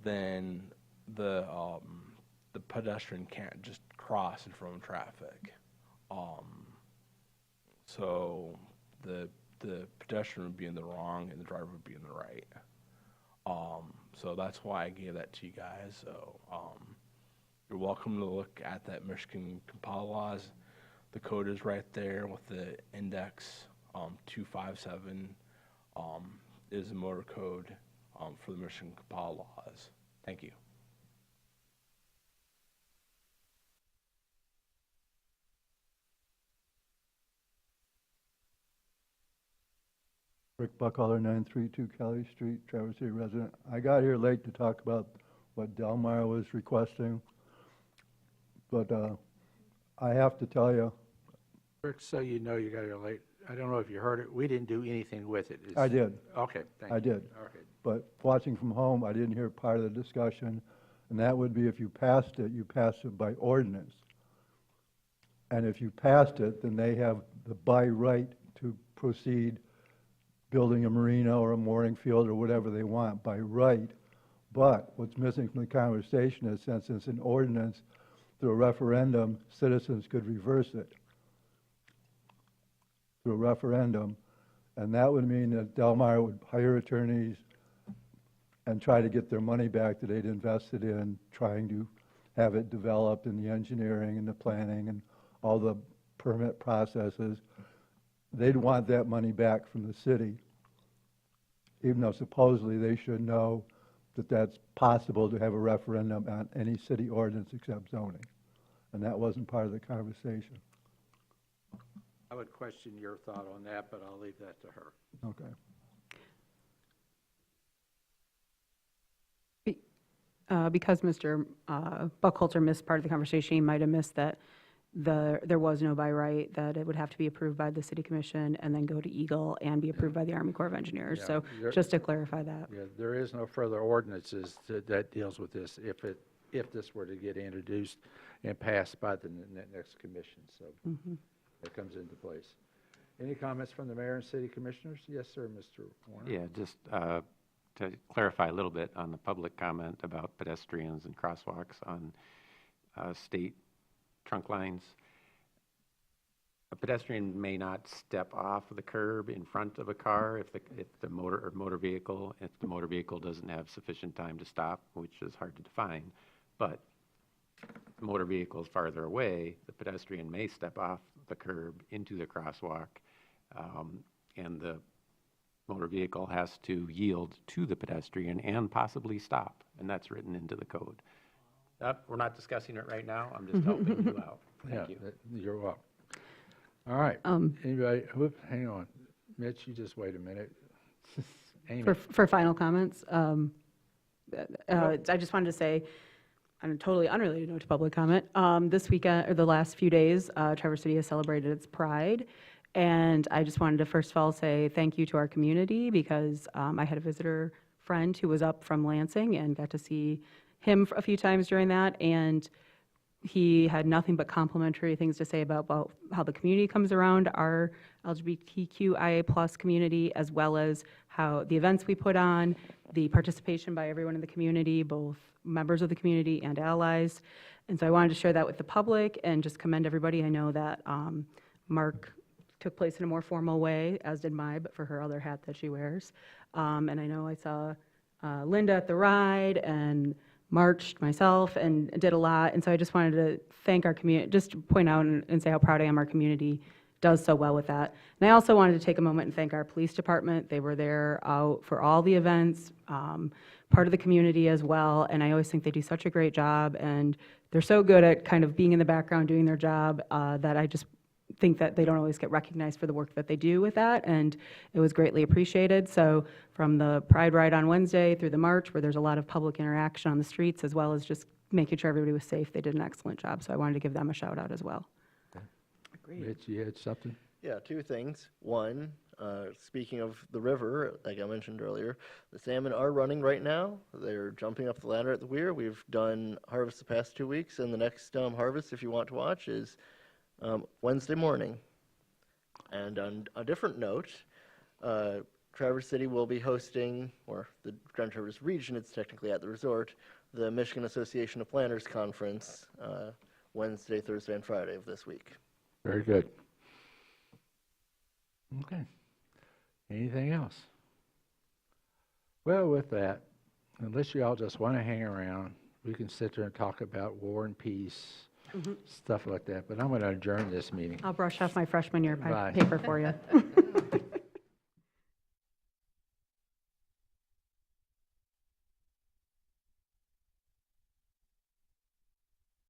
then the pedestrian can't just cross in front of traffic. So the pedestrian would be in the wrong and the driver would be in the right. So that's why I gave that to you guys. So you're welcome to look at that Michigan compile laws. The code is right there with the index 257 is the motor code for the Michigan compile laws. Thank you. Rick Buckholder, 932 Kelly Street, Traverse City resident. I got here late to talk about what Delmar was requesting, but I have to tell you. Rick, so you know you got here late. I don't know if you heard it. We didn't do anything with it. I did. Okay, thank you. I did. Okay. But watching from home, I didn't hear part of the discussion, and that would be if you passed it, you passed it by ordinance. And if you passed it, then they have the by right to proceed building a marina or a mooring field or whatever they want by right. But what's missing from the conversation is since it's an ordinance through a referendum, citizens could reverse it through a referendum. And that would mean that Delmar would hire attorneys and try to get their money back that they'd invested in trying to have it developed in the engineering and the planning and all the permit processes. They'd want that money back from the city, even though supposedly they should know that that's possible to have a referendum on any city ordinance except zoning. And that wasn't part of the conversation. I would question your thought on that, but I'll leave that to her. Okay. Because Mr. Buckholter missed part of the conversation, he might have missed that there was no by right, that it would have to be approved by the city commission and then go to Eagle and be approved by the Army Corps of Engineers. Yeah, So just to clarify that. Yeah, there is no further ordinances that deals with this if this were to get introduced and passed by the next commission. So that comes into place. Any comments from the mayor and city commissioners? Yes, sir, Mr. Warner. Yeah, just to clarify a little bit on the public comment about pedestrians and crosswalks on state trunk lines. A pedestrian may not step off the curb in front of a car if the motor vehicle doesn't have sufficient time to stop, which is hard to define. But if the motor vehicle is farther away, the pedestrian may step off the curb into the crosswalk, and the motor vehicle has to yield to the pedestrian and possibly stop, and that's written into the code. We're not discussing it right now. I'm just helping you out. Thank you. You're welcome. All right. Anybody? Hang on. Mitch, you just wait a minute. Amy. For final comments, I just wanted to say, on a totally unrelated note to public comment, this weekend, or the last few days, Traverse City has celebrated its Pride. And I just wanted to first of all say thank you to our community because I had a visitor friend who was up from Lansing and got to see him a few times during that, and he had nothing but complimentary things to say about how the community comes around our LGBTQIA+ community, as well as how the events we put on, the participation by everyone in the community, both members of the community and allies. And so I wanted to share that with the public and just commend everybody. I know that Mark took place in a more formal way, as did Mai, but for her other hat that she wears. And I know I saw Linda at the ride and marched myself and did a lot. And so I just wanted to thank our community, just to point out and say how proud I am our community does so well with that. And I also wanted to take a moment and thank our police department. They were there out for all the events, part of the community as well. And I always think they do such a great job. And they're so good at kind of being in the background, doing their job, that I just think that they don't always get recognized for the work that they do with that, and it was greatly appreciated. So from the Pride Ride on Wednesday through the march, where there's a lot of public interaction on the streets, as well as just making sure everybody was safe, they did an excellent job. So I wanted to give them a shout out as well. Mitch, you had something? Yeah, two things. One, speaking of the river, like I mentioned earlier, the salmon are running right now. They're jumping up the ladder at the weir. We've done harvest the past 2 weeks, and the next harvest, if you want to watch, is Wednesday morning. And on a different note, Traverse City will be hosting, or the Grand Traverse region, it's technically at the resort, the Michigan Association of Planners Conference, Wednesday, Thursday, and Friday of this week. Very good. Okay. Anything else? Well, with that, unless you all just want to hang around, we can sit there and talk about war and peace, stuff like that. But I'm going to adjourn this meeting. I'll brush off my freshman year Bye. paper for you.